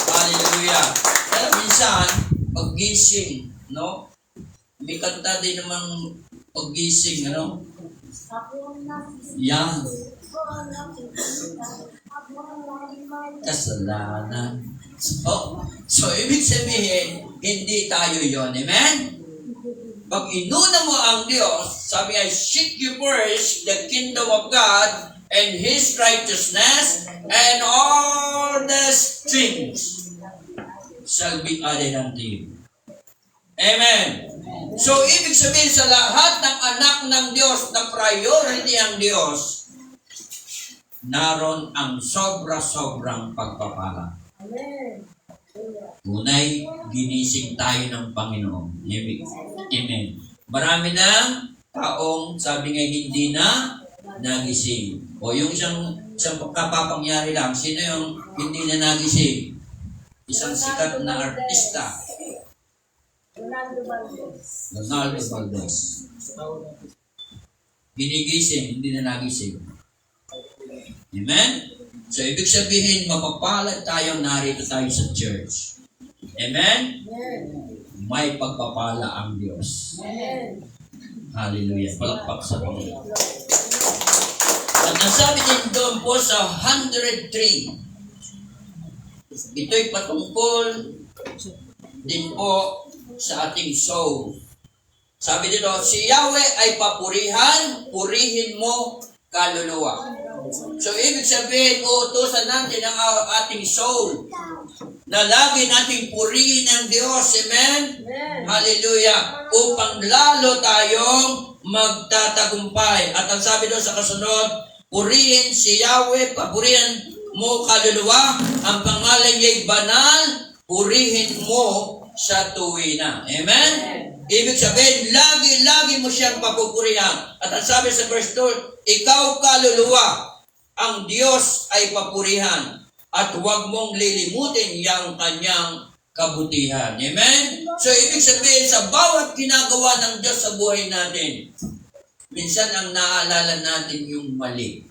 Hallelujah. Kaya minsan, paggising, no? May kanta din namang paggising, ano? Yan. Kasalanan. So, ibig sabihin, hindi tayo yon. Amen? Pag inuna mo ang Diyos, sabi ay, seek you first the kingdom of God and His righteousness, and all these things shall be added unto you. Amen. So, ibig sabihin sa lahat ng anak ng Diyos na priority ang Diyos, naroon ang sobra-sobrang pagpapala. Amen. Unay, ginising tayo ng Panginoon. Amen. Marami ng taong sabi nga hindi na nagising. O yung isang kapapangyari lang, sino yung hindi na nagising? Isang sikat na artista. Ronaldo Valdez. Ginigising, hindi na nagising. Amen? So, ibig sabihin, mapapalad tayong narito tayo sa church. Amen? May pagpapala ang Diyos. Hallelujah. Palakpak sa Panginoon. At nasabi din doon po sa 103, ito'y patungkol din po sa ating soul. Sabi dito, si Yahweh ay papurihan, purihin mo kaluluwa. So, ibig sabihin, uutusan natin ang ating soul na lagi nating purihin ang Diyos. Amen? Hallelujah. Upang lalo tayong magtatagumpay. At ang sabi doon sa kasunod, purihin si Yahweh, papurihan mo kaluluwa, ang pangalan niya'y banal, purihin mo sa tuwina. Amen? Ibig sabihin, lagi-lagi mo siyang papupurihan. At ang sabi sa verse 2, ikaw kaluluwa, ang Diyos ay papurihan at huwag mong lilimutin yung kanyang kabutihan. Amen? So, ibig sabihin, sa bawat ginagawa ng Diyos sa buhay natin, minsan ang naaalala natin yung mali.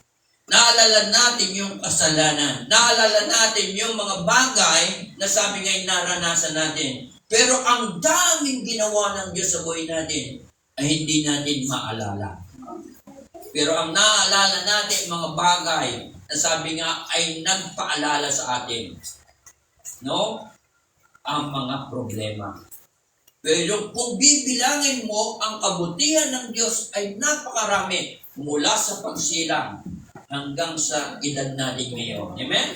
Naalala natin yung kasalanan. Naalala natin yung mga bagay na sabi nga'y naranasan natin. Pero ang daming ginawa ng Diyos sa buhay natin ay hindi natin maalala. Pero ang naaalala natin mga bagay na sabi nga ay nagpaalala sa atin. No? Ang mga problema. Pero kung bibilangin mo, ang kabutihan ng Diyos ay napakarami. mula sa pagsilang hanggang sa edad natin ngayon. Amen?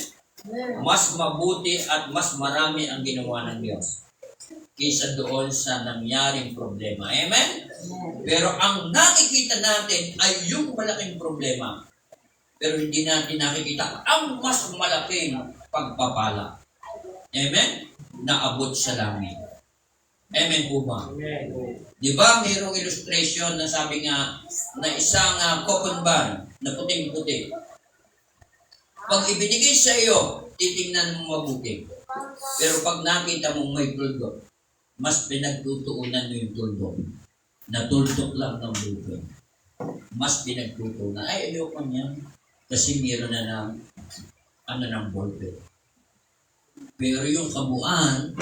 Amen. Mas mabuti at mas marami ang ginawa ng Diyos kaysa doon sa nangyaring problema. Amen? Pero ang nakikita natin ay yung malaking problema. Pero hindi natin nakikita ang mas malaking pagpapala. Amen? Naabot sa langit. Amen po ba? Di ba mayroong illustration na sabi nga na isang coupon ban na puting-puti. Pag ibinigay sa iyo, titingnan mo mabuti. Pero pag nakita mo may tuldok, mas pinagtutuunan mo yung tuldok. Natuldok lang ng buhay. Mas pinagtutuunan. Ay, ayoko niya. Kasi meron na ng ballpen. Pero yung kabuuan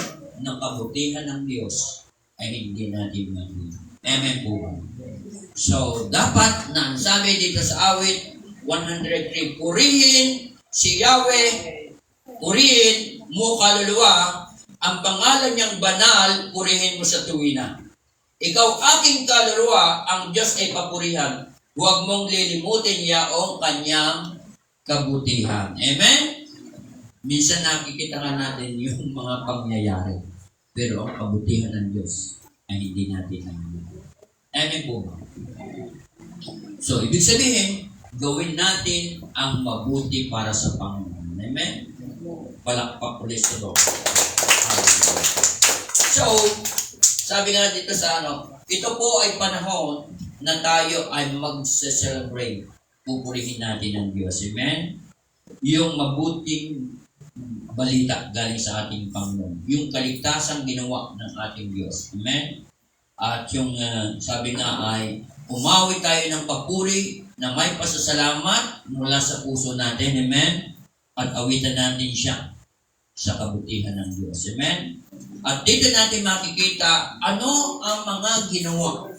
ng kabutihan ng Diyos ay hindi natin makita. Amen po. So, dapat na ang sabi dito sa awit 103, purihin si Yahweh, purihin mo kaluluwa, ang pangalan niyang banal, purihin mo sa tuwina. Ikaw aking kaluluwa, ang Diyos ay papurihan. Huwag mong lilimutin yaong kanyang kabutihan. Amen? Minsan nakikita nga natin yung mga pangyayari. Pero ang kabutihan ng Diyos ay hindi natin nakikita. Amen po ba? So, ibig sabihin, gawin natin ang mabuti para sa Panginoon. Amen? Palakpak ulit sa Lord. So, sabi nga dito sa ito po ay panahon na tayo ay mag-celebrate. Pupurihin natin ang Diyos. Amen? Yung mabuting balita galing sa ating Panginoon. Yung kaligtasang ginawa ng ating Diyos. Amen? At yung sabi nga ay umawi tayo ng papuri na may pasasalamat mula sa puso natin. Amen? At awitan natin siya sa kabutihan ng Diyos. Amen? At dito natin makikita ano ang mga ginawa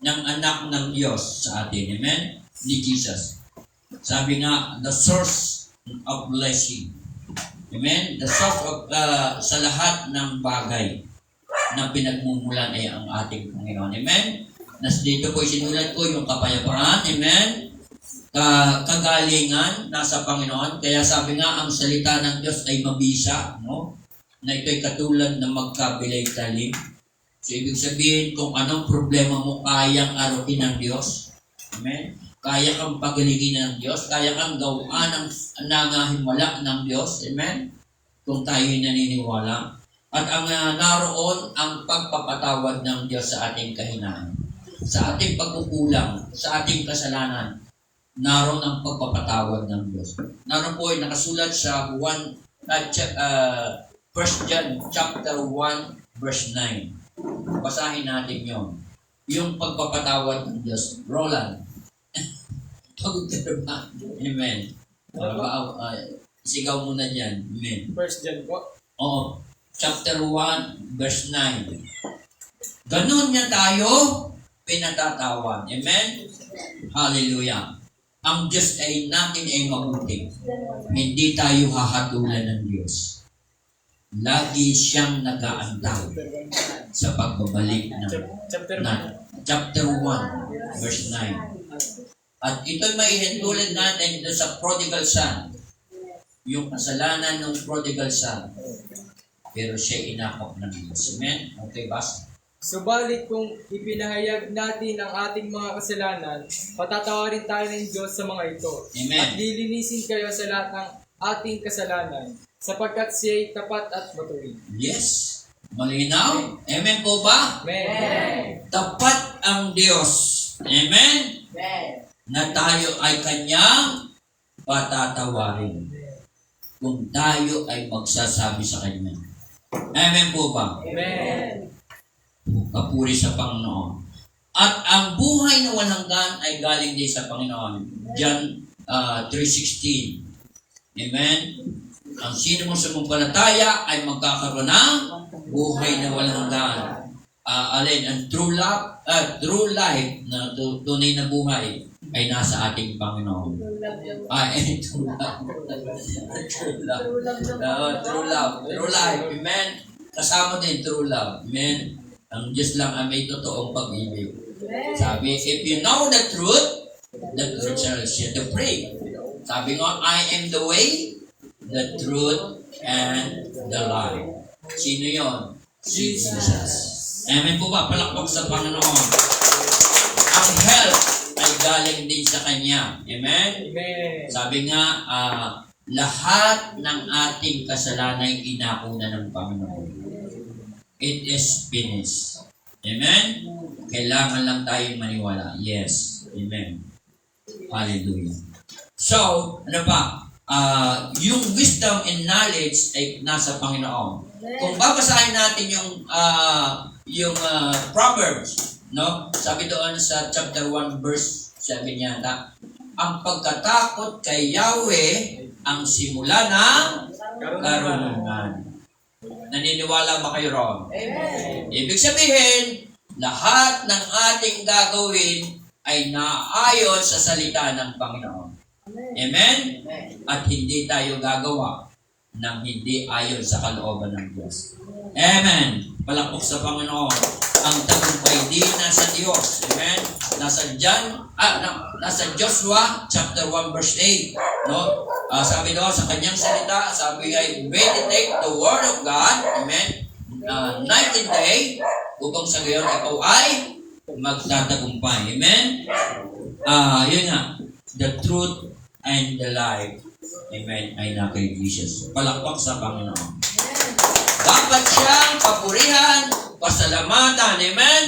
ng anak ng Diyos sa atin. Amen? Ni Jesus. Sabi nga, the source of blessing. Amen? The source of, sa lahat ng bagay na pinagmumulan ay ang ating Panginoon. Amen? Nas dito po sinulat ko yung kapayapaan. Amen? Kagalingan nasa Panginoon. Kaya sabi nga, ang salita ng Diyos ay mabisa. No? Na ito'y katulad na magkabilay talim. So, ibig sabihin, kung anong problema mo, kayang arutin ng Diyos. Amen? Kaya kang pagalingin ng Diyos. Kaya kang gawaan ng nangahimala ng Diyos. Amen? Kung tayo'y naniniwala. At ang naroon ang pagpapatawad ng Diyos sa ating kahinaan. Sa ating pagkukulang, sa ating kasalanan, naroon ang pagpapatawad ng Diyos. Naroon po ay nakasulat sa 1 John chapter 1 verse 9. Basahin natin yon. Yung pagpapatawad ng Diyos. Roland. Pagod ka na ba? Amen. Sigaw mo na dyan. Amen. First John po. Oo. Chapter 1, verse 9. Ganun niya tayo pinatatawad. Amen? Hallelujah. Ang Diyos ay natin ay mabuti. Hindi tayo hahatulan ng Diyos. Lagi siyang nag-aantay sa pagbabalik ng chapter 1, verse 9. At ito'y maihintulad natin doon sa prodigal son. Yung kasalanan ng prodigal son. Pero siya inakop ng Diyos. Amen? Okay, basta. Subalit kung ipinahayag natin ang ating mga kasalanan, patatawarin tayo ng Diyos sa mga ito. Amen. At lilinisin kayo sa lahat ng ating kasalanan, sapagkat siya'y tapat at matuwid. Yes. Malinaw? Amen po ba? Amen. Tapat ang Diyos. Amen? Na tayo ay Kanyang patatawarin. Kung tayo ay magsasabi sa Kanya. Amen po ba? Amen. Kapuri sa Panginoon. At ang buhay na walang hanggan ay galing din sa Panginoon. John 3:16. Amen? Ang sino mo sumumpalataya ay magkakaroon ng buhay na walang hanggan. Ang true life na tunay na buhay ay nasa ating Panginoon. True love. True love. True life. Amen? Kasama din true love. Amen? Ang Diyos lang ay may totoong pag-ibig. Sabi, if you know the truth, The truth shall set you free. Sabi nga, I am the way, the truth, and the life. Sino yon? Si Jesus. Amen po ba? Palakpak sa Panginoon. Ang health ay galing din sa Kanya. Amen? Sabi nga, lahat ng ating kasalanan ay inakuna ng Panginoon. It is finished. Amen? Kailangan lang tayong maniwala. Yes. Amen. Hallelujah. So, ano ba? Yung wisdom and knowledge ay nasa Panginoon. Kung babasahin natin yung Proverbs, no? Sabi doon sa chapter 1 verse 7 yata, ang pagkatakot kay Yahweh ang simula ng karunungan. Naniniwala ba kayo ron? Amen. Ibig sabihin, lahat ng ating gagawin ay naayon sa salita ng Panginoon. Amen? At hindi tayo gagawa ng hindi ayon sa kalooban ng Diyos. Amen. Palakpak sa Panginoon. Ang tagumpay din nasa Diyos. Amen. Nasa Joshua chapter 1 verse 8. No? Sabi doon sa kanyang salita, sabi ay meditate the word of God. Amen. Night and day upang sa gayon ikaw ay magtatagumpay. Amen. Yun nga. The truth and the life. Amen. Ay na kay Jesus. Palakpak sa Panginoon. Dapat siyang papurihan, pasalamatan. Amen.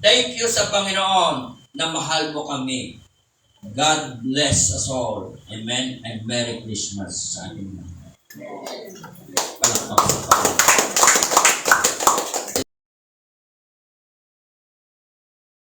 Thank you sa Panginoon na mahal mo kami. God bless us all. Amen. And Merry Christmas sa ating mga. Palakpak sa Panginoon.